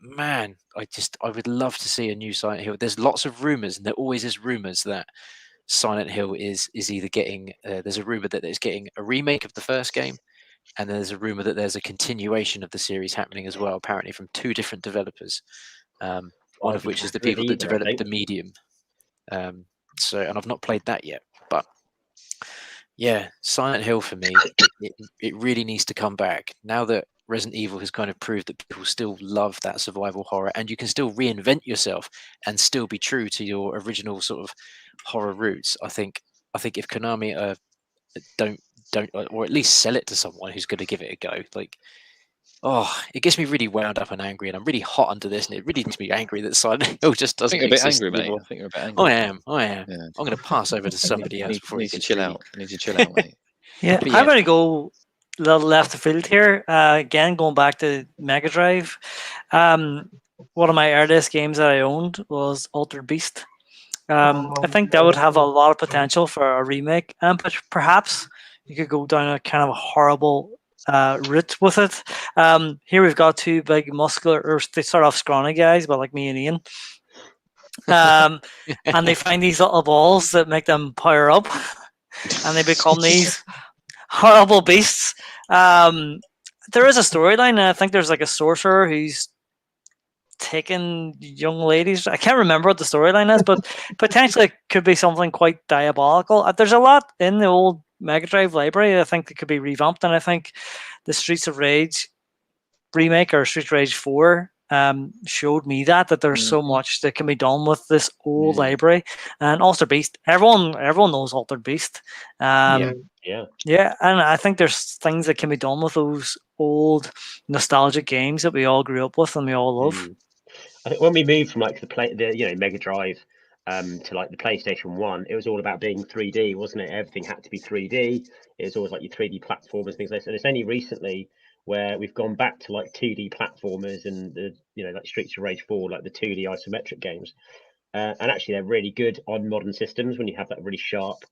man, I would love to see a new Silent Hill. There's lots of rumors, and there always is rumors that Silent Hill is either getting there's a rumor that it's getting a remake of the first game, and there's a rumor that there's a continuation of the series happening as well, apparently from two different developers, one of which is the people that developed the Medium. And I've not played that yet, but yeah, Silent Hill for me, it really needs to come back now that Resident Evil has kind of proved that people still love that survival horror, and you can still reinvent yourself and still be true to your original sort of horror roots. I think if Konami don't or at least sell it to someone who's going to give it a go, like, it gets me really wound up and angry, and I'm really hot under this, and it really makes me angry that Silent Hill just doesn't exist. I think you're a bit angry, mate. I think you're a bit angry. I am. Yeah. I'm going to pass over to somebody else before you need to chill out. You need to chill out, mate. Yeah, I'm going to go a little left of field here. Again, going back to Mega Drive. One of my earliest games that I owned was Altered Beast. I think that would have a lot of potential for a remake, but perhaps you could go down a kind of a horrible route with it. Here we've got two big muscular, or they start off scrawny guys, but like me and Ian. And they find these little balls that make them power up, and they become these horrible beasts. There is a storyline, and I think there's like a sorcerer who's taking young ladies. I can't remember what the storyline is, but potentially it could be something quite diabolical. There's a lot in the old Mega Drive library I think that could be revamped, and I think the Streets of Rage remake or Streets of Rage 4 showed me that there's so much that can be done with this old library. And Altered Beast, everyone knows Altered Beast. And I think there's things that can be done with those old nostalgic games that we all grew up with and we all love. I think when we moved from like the Mega Drive to like the PlayStation 1, it was all about being 3D, wasn't it? Everything had to be 3D. It was always like your 3D platformers, things like that. And it's only recently where we've gone back to like 2D platformers and the like Streets of Rage 4, like the 2D isometric games. And actually they're really good on modern systems when you have that really sharp,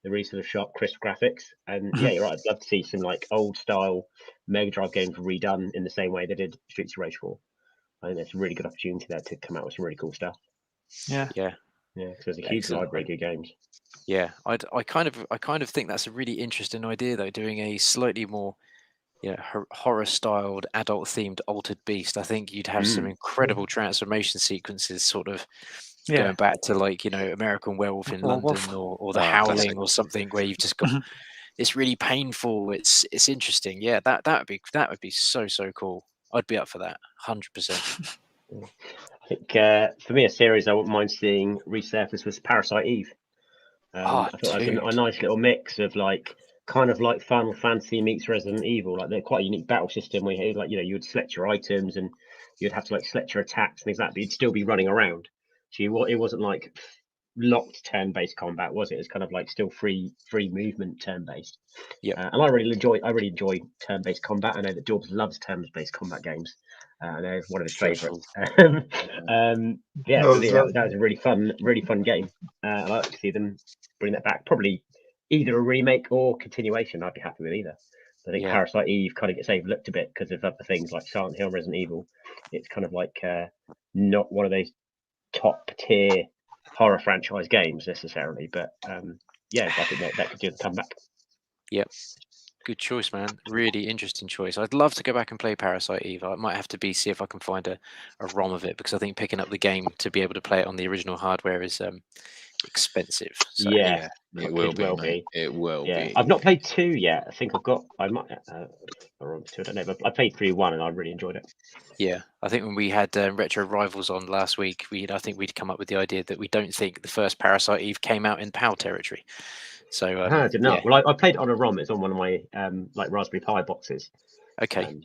crisp graphics. And yeah, you're right. I'd love to see some like old style Mega Drive games redone in the same way they did Streets of Rage 4. I think that's a really good opportunity there to come out with some really cool stuff. Yeah. Because there's a huge library of good games. Yeah, I kind of think that's a really interesting idea though, doing a slightly more horror styled, adult themed Altered Beast. I think you'd have some incredible transformation sequences, sort of going back to like American Werewolf in London or The Howling or something, where you've just got it's really painful. It's interesting. Yeah, that would be so cool. I'd be up for that, 100%. I think for me, a series I wouldn't mind seeing resurface was Parasite Eve. I thought that was a nice little mix of like kind of like Final Fantasy meets Resident Evil. Like they're quite a unique battle system where you, like you would select your items and you'd have to like select your attacks and things like that, but you'd still be running around. So it wasn't like locked turn-based combat, was it? It's kind of like still free movement turn-based. Yeah. And I really enjoy turn-based combat. I know that Dawbs loves turn-based combat games. They're one of his favourites. That was a really fun game. I'd like to see them bring that back. Probably either a remake or continuation. I'd be happy with either. I think Parasite Eve kind of gets overlooked a bit because of other things like Silent Hill, Resident Evil. It's kind of like not one of those top tier horror franchise games necessarily, but yeah, I think that could do the comeback. Yep. Good choice, man. Really interesting choice. I'd love to go back and play Parasite Eve. I might have to see if I can find a ROM of it, because I think picking up the game to be able to play it on the original hardware is expensive. So, yeah, it will be. It will be. I've not played 2 yet. I think I might. Or 2, I don't know. But I played 3 1 and I really enjoyed it. Yeah, I think when we had Retro Rivals on last week, I think we'd come up with the idea that we don't think the first Parasite Eve came out in PAL territory. So I did not. yeah. Well, I played it on a ROM. It's on one of my like Raspberry Pi boxes. Okay.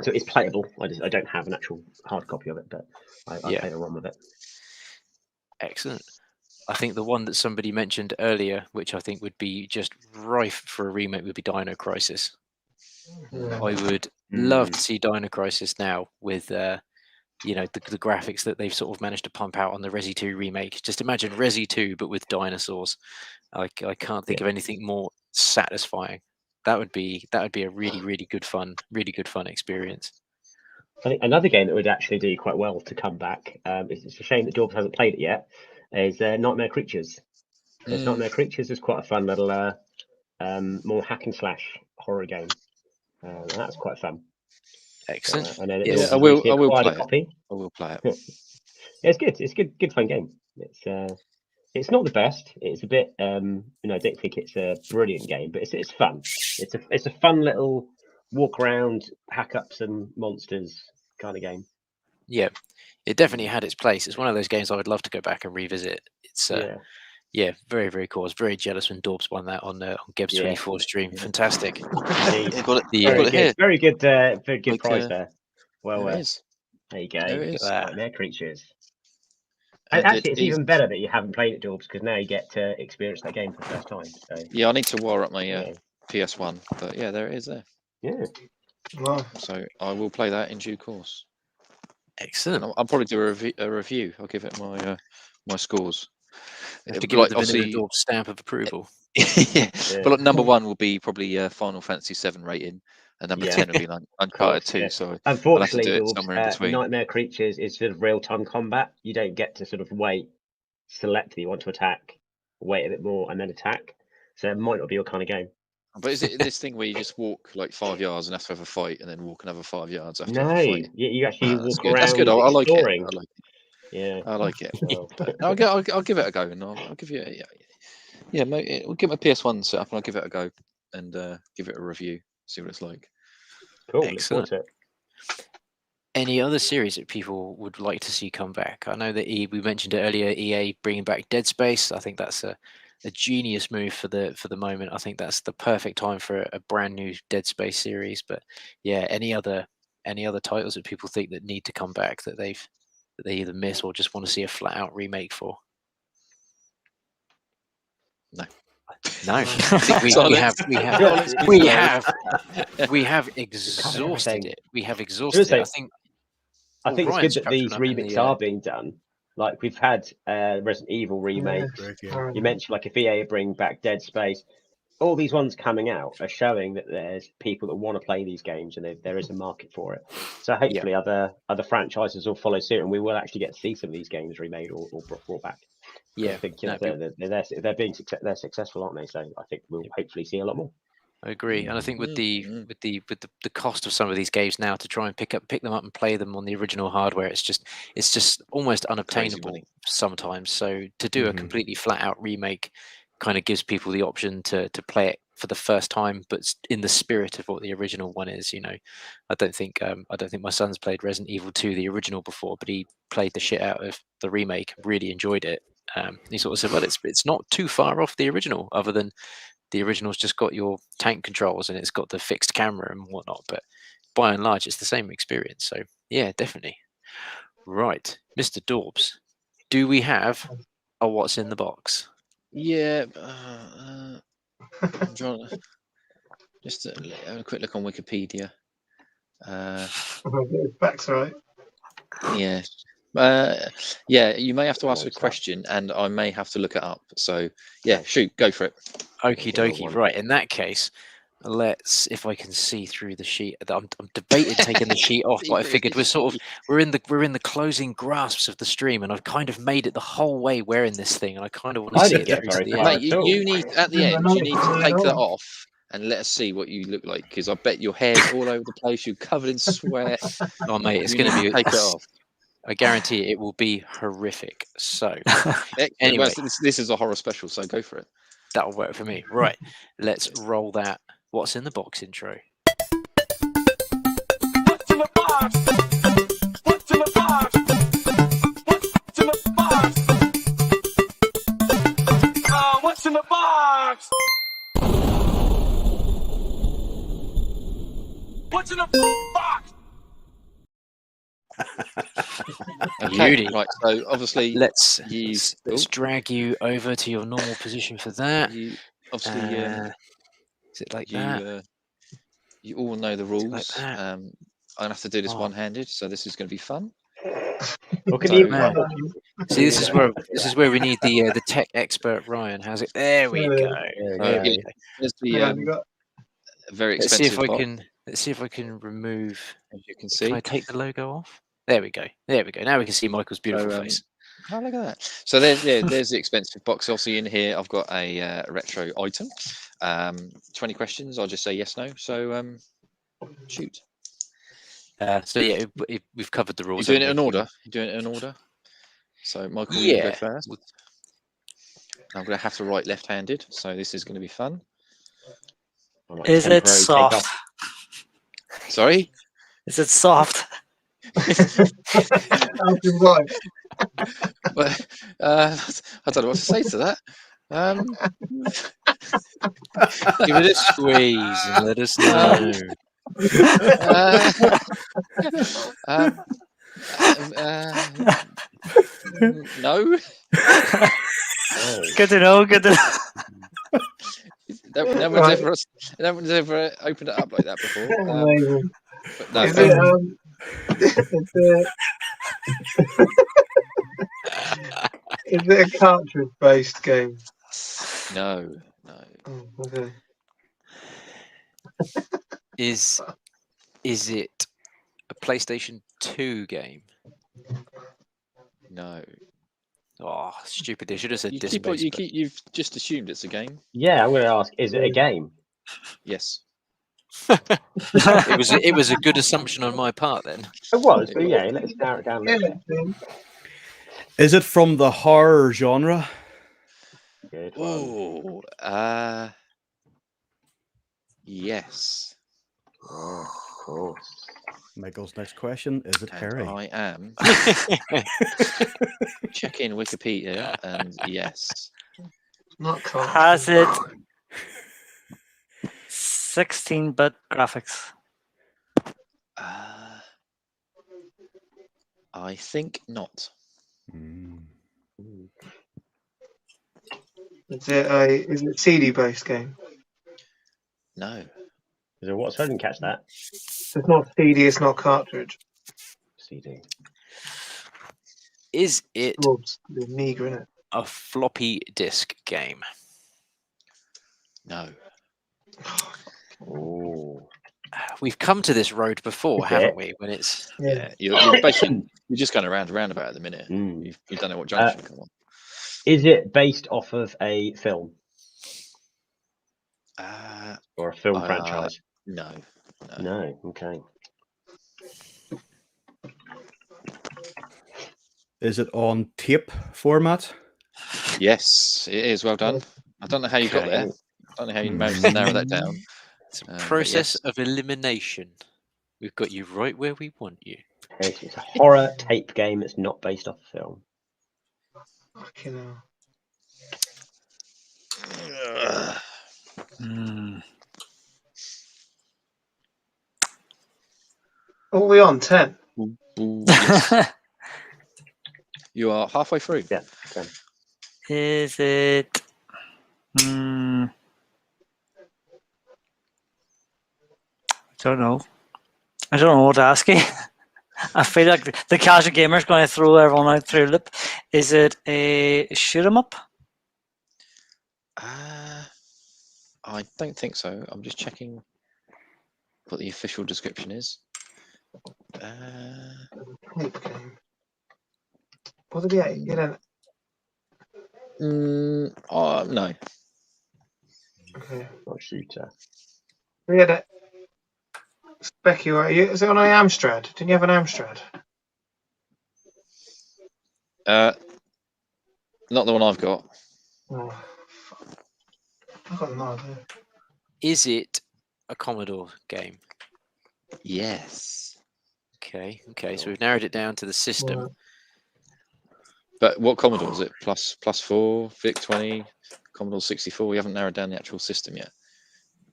So it's playable. I don't have an actual hard copy of it, but I played a ROM of it. Excellent. I think the one that somebody mentioned earlier, which I think would be just rife for a remake, would be Dino Crisis. I would love to see Dino Crisis now with you know, the graphics that they've sort of managed to pump out on the Resi 2 remake. Just imagine Resi 2 but with dinosaurs. I can't think of anything more satisfying. That would be a really good fun experience. I think another game that would actually do quite well to come back. It's a shame that Dawbs hasn't played it yet. Is Nightmare Creatures. Nightmare Creatures is quite a fun little more hack and slash horror game. That's quite fun. Excellent. And then I will play it. I will play it. Yeah, it's good. It's a good fun game. It's not the best. It's a bit I don't think it's a brilliant game, but it's fun. It's a fun little walk around, hack up some monsters kind of game. Yeah, it definitely had its place. It's one of those games I would love to go back and revisit. It's very cool. I was very jealous when Dawbs won that on Geb's 24 stream. Fantastic. Very good prize there. Well, there you go. There is. Nightmare Creatures. And actually, it's even better that you haven't played it, Dawbs, because now you get to experience that game for the first time. So. Yeah, I need to wire up my PS1, but yeah, there it is there. Yeah. Wow. So I will play that in due course. Excellent. I'll probably do a review. I'll give it my scores. You have to give it the Vanilla Dawbs stamp of approval. Yeah. But number 1 will be probably Final Fantasy 7 rating, and number 10 will be Uncharted 2. So unfortunately, somewhere in between. Nightmare Creatures is sort of real-time combat. You don't get to sort of select that you want to attack, wait a bit more, and then attack. So it might not be your kind of game. But is it this thing where you just walk like 5 yards and have to have a fight, and then walk another 5 yards after No, have a fight? you actually walk around. That's good. I like it. Yeah, I like it. I'll give it a go, and I'll give you. We'll get my PS1 set up, and I'll give it a go, and give it a review, see what it's like. Cool. Excellent. Any other series that people would like to see come back? I know that we mentioned it earlier. EA bringing back Dead Space. I think that's a genius move for the moment. I think that's the perfect time for a brand new Dead Space series. But yeah, any other titles that people think that need to come back that they either miss or just want to see a flat out remake for? No. I think we have exhausted it. We have exhausted it. I think it's good that these remakes are being done. Like we've had Resident Evil remakes. You mentioned like if EA bring back Dead Space, all these ones coming out are showing that there's people that want to play these games and there is a market for it. So hopefully other franchises will follow suit, and we will actually get to see some of these games remade or brought back. Yeah, I think they're successful, aren't they? So I think we'll hopefully see a lot more. I agree, and I think with the cost of some of these games now, to try and pick them up and play them on the original hardware, it's just almost unobtainable sometimes. So to do a completely flat out remake kind of gives people the option to play it for the first time, but in the spirit of what the original one is. You know, I don't think my son's played Resident Evil 2, the original, before, but he played the shit out of the remake, really enjoyed it. He sort of said, well, it's not too far off the original, other than the original's just got your tank controls and it's got the fixed camera and whatnot, but by and large it's the same experience. So yeah, definitely. Right, Mr. Dawbs, do we have a what's in the box? Yeah, I'm trying to just have a quick look on Wikipedia. Facts, right? Yeah. You may have to ask a question, and I may have to look it up. So, yeah, shoot, go for it. Okie dokie. Right, in that case, let's, if I can see through the sheet. I'm debating taking the sheet off, but I figured we're in the closing grasps of the stream, and I've kind of made it the whole way wearing this thing, and I kind of want to see it through to the end. Mate, you need at the end. You need to take that off and let us see what you look like, because I bet your hair's all over the place. You're covered in sweat. Oh mate, it's going to be. Take it off. I guarantee it will be horrific. So, anyway, this is a horror special, so go for it. That'll work for me. Right, let's roll that. What's in the box intro? What's in the box? What's in the box? What's in the box? What's in the box? What's in the box? Beauty. Right, so obviously let's drag you over to your normal position for that. Is it like that? You all know the rules. Like I'm gonna have to do this one-handed, so this is going to be fun. See, this is where we need the tech expert Ryan. How's it? There we go. There's the very expensive. Let's see if I can remove. As you can see, can I take the logo off? There we go. There we go. Now we can see Michael's beautiful face. Oh, look at that. So there's the expensive box. Obviously in here I've got a retro item. 20 questions. I'll just say yes, no. So shoot. So yeah, we've covered the rules. You're doing it in order. So Michael, you go first. I'm going to have to write left-handed, so this is going to be fun. Is it soft? Sorry? Is it soft? Well, I don't know what to say to that. Give it a squeeze and let us know. No. Good to know. Good to know. No one's ever opened it up like that before. No, Is it a cartridge-based game? No. Oh, okay. Is it a PlayStation 2 game? No. Oh, stupid! They should have said disc. You've just assumed it's a game. Yeah, I'm going to ask: is it a game? Yes. It was a good assumption on my part then. It was, but yeah, let's narrow it down. Is it from the horror genre? Good. Oh, yes. Oh, of course. Michael's next question: is it Harry? I am. Check in Wikipedia, and yes. Not cool. Has it 16-bit graphics? I think not. Is it CD-based game? No. Is it what? So I didn't catch that. It's not CD. It's not cartridge. CD. Is it meager, isn't it? a floppy disk game? No. Oh. We've come to this road before, haven't we? When it's you're basically just going around about at the minute. You don't know what junction come on. Is it based off of a film? Or a film franchise? No. No. Okay. Is it on tape format? Yes, it is. Well done. I don't know how you got there. I don't know how you managed to narrow that down. It's a process of elimination. We've got you right where we want you. It's a horror tape game that's not based off a film. Fucking hell. What are we on? 10? Yes. You are halfway through. Yeah. Okay. Is it? I don't know. I don't know what to ask you. I feel like the casual gamer is going to throw everyone out through lip. Is it a shoot 'em up? I don't think so. I'm just checking what the official description is. Was it the 8? You know. No. Okay. Not a shooter. We had a Speculator. Is it on an Amstrad? Didn't you have an Amstrad? Not the one I've got. Oh, fuck. I've got no idea. Is it a Commodore game? Yes. Okay. So we've narrowed it down to the system. Right. But what Commodore is it? Plus 4, VIC-20, Commodore 64. We haven't narrowed down the actual system yet.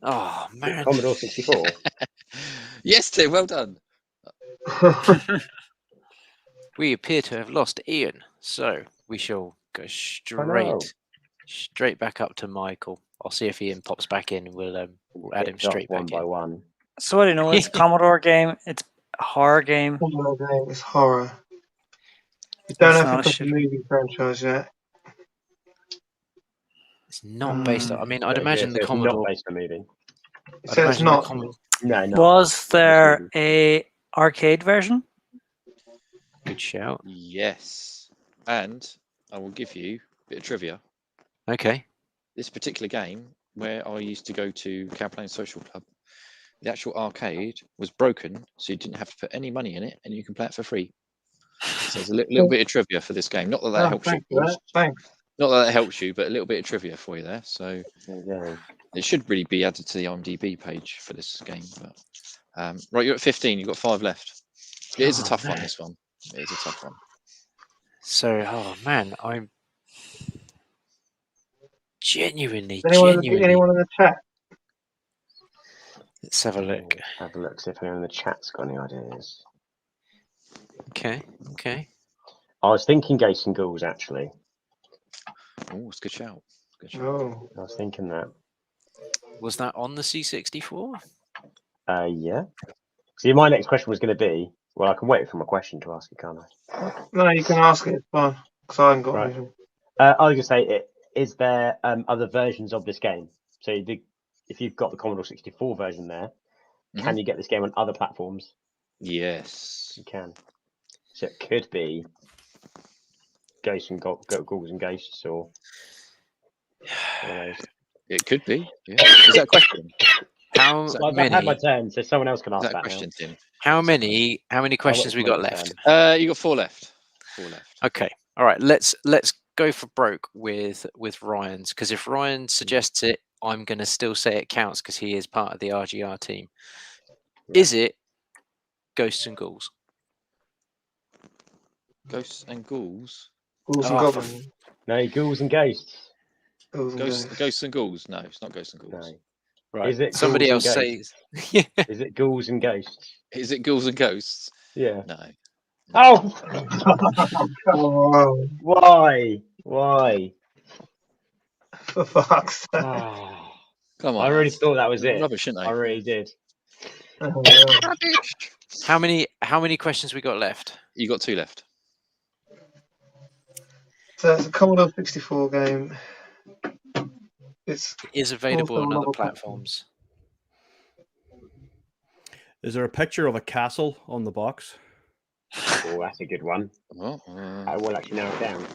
Oh man. Commodore 64. Yes, Tim. Well done. We appear to have lost Ian, so we shall go straight back up to Michael. I'll see if Ian pops back in. We'll add him straight one back by in. one. So what do you know? It's a Commodore game. It's a horror game. Commodore game is horror. You don't It's have not to a put the movie franchise yet. It's not based on. I mean, I'd Yeah, imagine so the it's Commodore. not based on a movie. It says not. No, no. Was there a arcade version? Good shout. Yes. And I will give you a bit of trivia. Okay. This particular game, where I used to go to Cowplain Social Club, the actual arcade was broken, so you didn't have to put any money in it, and you can play it for free. So there's a little bit of trivia for this game. Not that that helps you. Thanks. Not that that helps you, but a little bit of trivia for you there. So Yeah. it should really be added to the IMDb page for this game. But right, you're at 15. You've got 5 left. It is a tough one. This one. It is a tough one. So, oh man, I'm genuinely. Anyone in the chat? Let's have a look. Have a look, see if anyone in the chat's got any ideas. Okay. I was thinking Ghosts and Ghouls, actually. Oh, it's a good shout. Oh. I was thinking that. Was that on the C64? Yeah. See, my next question was going to be, well, I can wait for my question to ask you, can't I? No, you can ask it. It's fine. Because I haven't got anything. I was going to say, is there other versions of this game? So if you've got the Commodore 64 version there, can you get this game on other platforms? Yes. You can. So it could be Ghosts and Ghouls and Ghosts, or it could be. Yeah. Is that a question? I've had my turn, so someone else can ask that question, Tim. How many questions we got left? You got 4 left. 4 left. Okay. All right. Let's go for broke with Ryan's, because if Ryan suggests it, I'm going to still say it counts because he is part of the RGR team. Yeah. Is it Ghosts and Ghouls? Ghosts and Ghouls? Ghouls and Goblins. No, Ghouls and Ghosts. Ghosts and Ghouls. No, it's not Ghosts and Ghouls. No. Right. Is it somebody else says? Is it Ghouls and Ghosts? Is it Ghouls and Ghosts? Yeah. No. Oh! Oh, Why? for fuck's sake. Oh. Come on. I really thought that was it. Rubbish, shouldn't I really did. Oh, How many questions we got left? You got 2 left. So it's a Commodore 64 game. It is available on other platforms. Is there a picture of a castle on the box? Oh, that's a good one. I will actually narrow it down.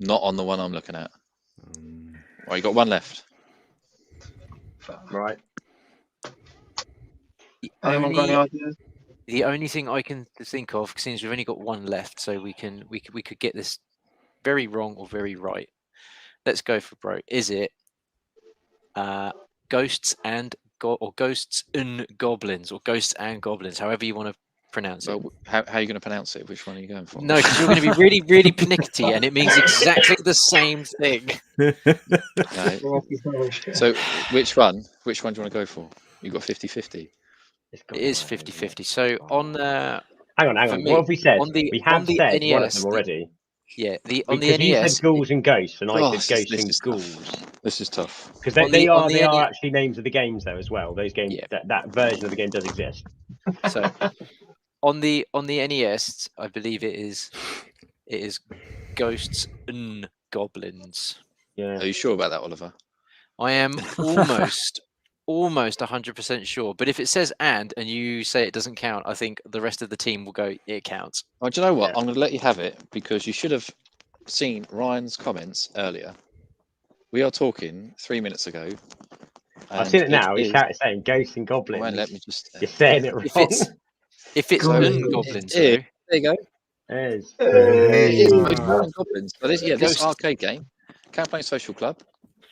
Not on the one I'm looking at. Right, you got 1 left. Right. Anyone got any ideas? The only thing I can think of, since we've only got 1 left, so we could get this very wrong or very right. Let's go for broke. Is it Ghosts and Goblins, or Ghosts and Goblins, however you want to pronounce it? Well, how are you going to pronounce it? Which one are you going for? No, because you're going to be really, really pernickety, and it means exactly the same thing. So, which one do you want to go for? You got 50-50. It is 50-50. So on the hang on. What have we said? We have said NES, one of them already. Yeah, because on the NES. You said Ghouls and Ghosts, and I said Ghosts and Ghouls. This is tough. Because they are actually names of the games, though, as well. Those games, that version of the game does exist. So on the NES, I believe it is Ghosts and Goblins. Yeah. Are you sure about that, Oliver? I am almost 100% sure. But if it says and you say it doesn't count, I think the rest of the team will go, it counts. Oh, do you know what? Yeah. I'm going to let you have it because you should have seen Ryan's comments earlier. We are talking 3 minutes ago. I've seen it now. He's saying ghosts and goblins. Well, let me just. You're saying it wrong. If it's goblins, though. There you go. It is. Goblins. So this arcade game, Campaign Social Club.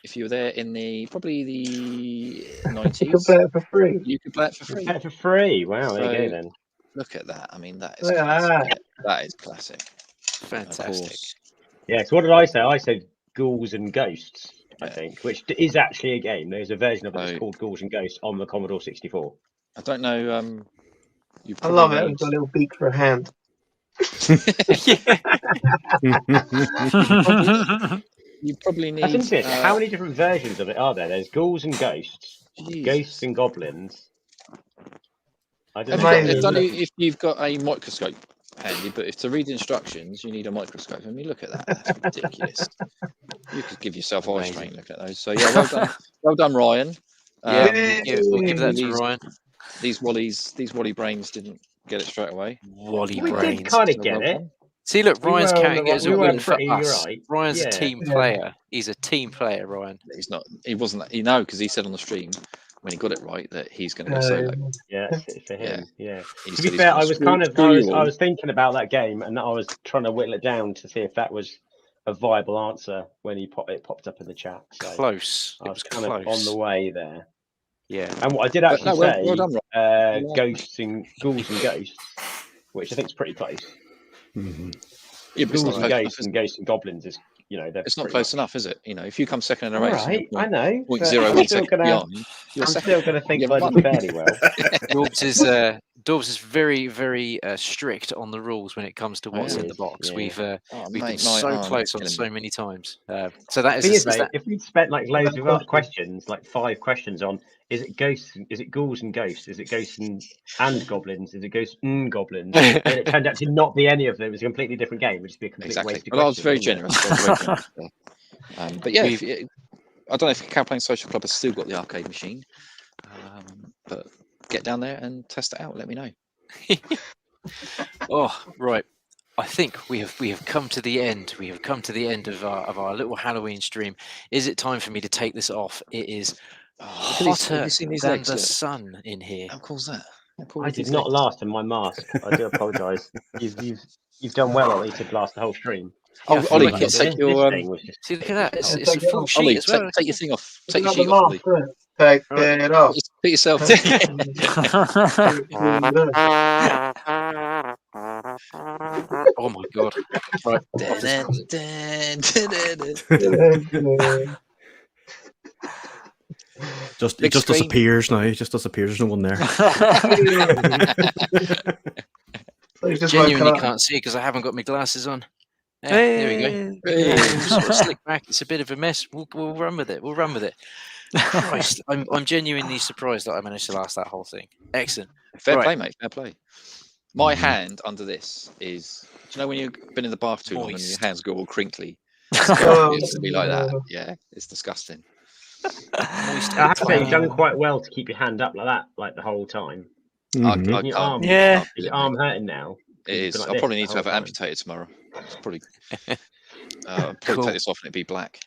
If you were there in probably the 90s, you could play it for free. You could play it for free. Play it for free. Wow, there you go then. Look at that. I mean, that is Look at classic. that. That is classic. Fantastic. Yeah, so what did I say? I said Ghouls and Ghosts, I think, which is actually a game. There's a version of it that's called Ghouls and Ghosts on the Commodore 64. I don't know. I love it. It's got a little beak for a hand. You probably need. That's interesting. How many different versions of it are there? There's Ghouls and Ghosts, Ghosts and Goblins. I don't know. It's only if you've got a microscope handy, but if to read the instructions, you need a microscope. I mean, look at that. That's ridiculous. You could give yourself eye strain. Look at those. So yeah, well done, Ryan. We'll give that to Ryan. These Wally brains didn't get it straight away. Wally we brains. did kind of get it. See, look, Ryan's counting it as a win for us. Right. Ryan's a team player. He's a team player, Ryan. He's not. He wasn't. You know, because he said on the stream when he got it right that he's going to go solo. Yeah, for him. Yeah. To be be fair, I was thinking about that game, and I was trying to whittle it down to see if that was a viable answer when it popped up in the chat. So close. I was kind of on the way there. Yeah. And what I did actually say, well done, Ryan. Ghosts and Ghouls and Ghosts, which I think is pretty close. Mm-hmm. Yeah, but Ghouls and Ghosts and Goblins is, it's not close enough, is it? You know, if you come second in a race, right, I know. I'm still going to think about it fairly well. Dawbs is very, very strict on the rules when it comes to what's in the box. Yeah. We've been so close on so many times. So that is. If we'd spent like loads of other questions, like 5 questions on, is it ghosts? Is it ghouls and ghosts? Is it ghosts and goblins? Is it ghosts and goblins? And it turned out to not be any of them. It was a completely different game, which would be a complete waste of Well, I was very generous. But yeah, I don't know if Campaign Social Club has still got the arcade machine, but get down there and test it out. Let me know. Oh, right. I think we have come to the end. We have come to the end of our little Halloween stream. Is it time for me to take this off? It is hotter than the sun in here. How cool's that? I did not last in my mask. I do apologise. You've done well, Ollie, to last the whole stream. Oh, Ollie, can take your see, look at that. It's a full sheet Ollie, as well. take your thing off. Take your sheet off, Ollie. Take it off. Put yourself. Oh my god! Right. It just disappears now. It just disappears. There's no one there. Genuinely can't see because I haven't got my glasses on. Yeah, there we go. Sort of slick back. It's a bit of a mess. We'll run with it. We'll run with it. Christ, I'm genuinely surprised that I managed to last that whole thing. Excellent. Fair play, mate. Fair play. My hand under this is. Do you know when you've been in the bath too long and your hands go all crinkly? It used to be like that. Yeah, it's disgusting. I have to say, you've done quite well to keep your hand up like that, like the whole time. Mm-hmm. Your arm, yeah. Is your arm hurting now? It is. Like I'll probably need to have it time. amputated tomorrow. It's probably. Probably take this off and it'd be black.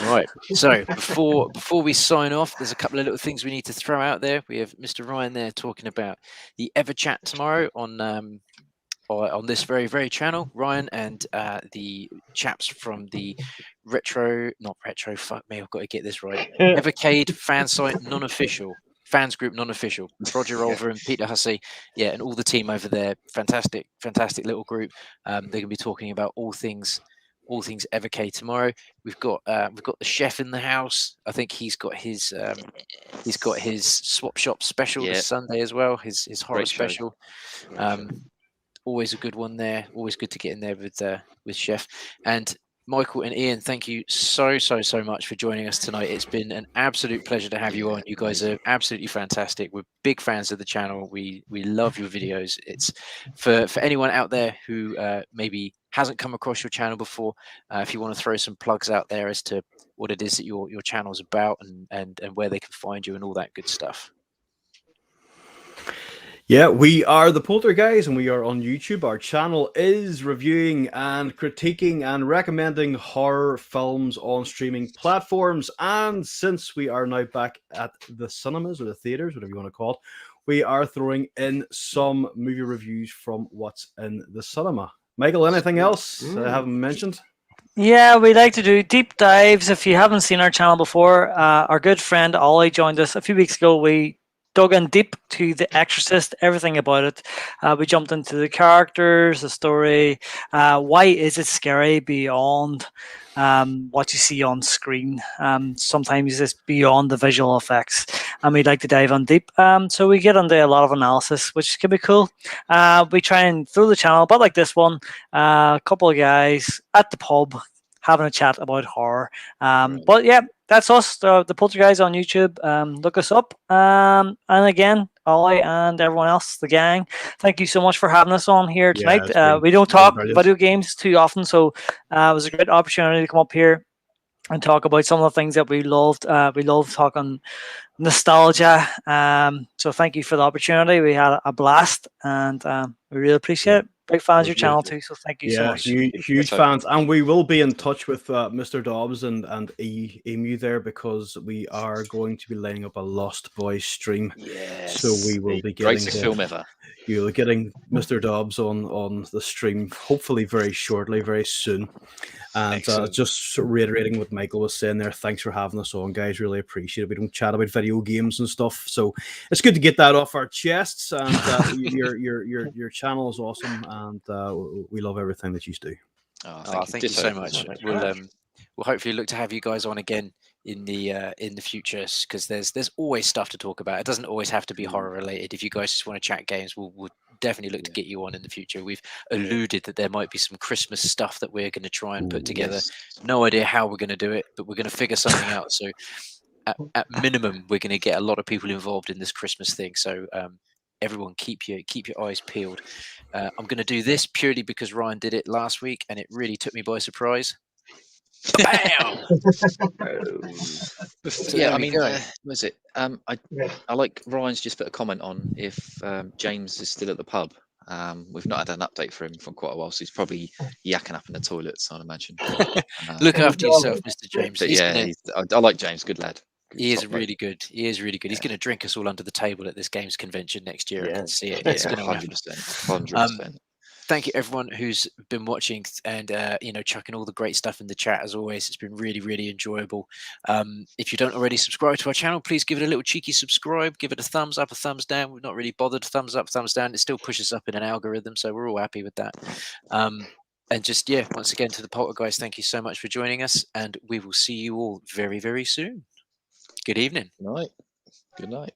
Right. So before we sign off, there's a couple of little things we need to throw out there. We have Mr. Ryan there talking about the Ever Chat tomorrow on this very channel. Ryan and the chaps from the fuck me, I've got to get this right. Evercade fan site non-official. Fans group non-official. Roger Olver and Peter Hussey, and all the team over there. Fantastic little group. They're going to be talking about all things Evercade tomorrow. We've got the chef in the house. I think he's got his swap shop special this Sunday as well. His horror special. Always a good one there. Always good to get in there with chef. And Michael and Ian, thank you so much for joining us tonight. It's been an absolute pleasure to have you on. You guys are absolutely fantastic. We're big fans of the channel. We love your videos. It's for anyone out there who maybe hasn't come across your channel before. If you want to throw some plugs out there as to what it is that your channel's about and where they can find you and all that good stuff. Yeah, we are the Polterguys and we are on YouTube. Our channel is reviewing and critiquing and recommending horror films on streaming platforms. And since we are now back at the cinemas or the theaters, whatever you want to call it, we are throwing in some movie reviews from what's in the cinema. Michael, anything else I haven't mentioned? Yeah, we like to do deep dives. If you haven't seen our channel before, our good friend Ollie joined us a few weeks ago. We dug in deep to The Exorcist, everything about it. We jumped into the characters, the story. Why is it scary beyond what you see on screen? Sometimes it's beyond the visual effects, and we'd like to dive on deep. So we get into a lot of analysis, which can be cool. We try and through the channel, but like this one, a couple of guys at the pub having a chat about horror. But yeah, that's us, the Polterguys on YouTube. Look us up. And again, Ollie and everyone else, the gang, thank you so much for having us on here tonight. We don't talk video games too often, so it was a great opportunity to come up here and talk about some of the things that we loved. We love talking nostalgia. So thank you for the opportunity. We had a blast, and we really appreciate it. Big fans of your channel too, so thank you so much. Huge fans, and we will be in touch with Mr. Dawbs and Emu there, because we are going to be lining up a Lost Boys stream. Yes, so we will be getting greatest film ever. You're getting Mr. Dawbs on the stream hopefully very shortly, very soon. And just reiterating what Michael was saying there, thanks for having us on, guys. Really appreciate it. We don't chat about video games and stuff, so it's good to get that off our chests. And your channel is awesome, and we love everything that you do. Thank you so much. We'll hopefully look to have you guys on again in the future, because there's always stuff to talk about. It doesn't always have to be horror related. If you guys just want to chat games, we'll definitely look to get you on in the future. We've alluded that there might be some Christmas stuff that we're going to try and put together. No idea how we're going to do it, but we're going to figure something out. So at minimum, we're going to get a lot of people involved in this Christmas thing. So everyone, keep your eyes peeled. I'm going to do this purely because Ryan did it last week and it really took me by surprise. Bam! Yeah, I mean, what is it? I like Ryan's just put a comment on if James is still at the pub. We've not had an update for him for quite a while, so he's probably yakking up in the toilets, I'd imagine. Look after yourself, Mr. James. I like James, good lad. He is really good. He is really good. He's going to drink us all under the table at this games convention next year. I can see it. It's going to happen. 100%. Thank you, everyone who's been watching and chucking all the great stuff in the chat. As always, it's been really enjoyable. If you don't already subscribe to our channel, please give it a little cheeky subscribe. Give it a thumbs up, a thumbs down. We're not really bothered. Thumbs up, thumbs down. It still pushes up in an algorithm, so we're all happy with that. And just once again to the Poltergeist, thank you so much for joining us, and we will see you all very soon. Good evening. Good night. Good night.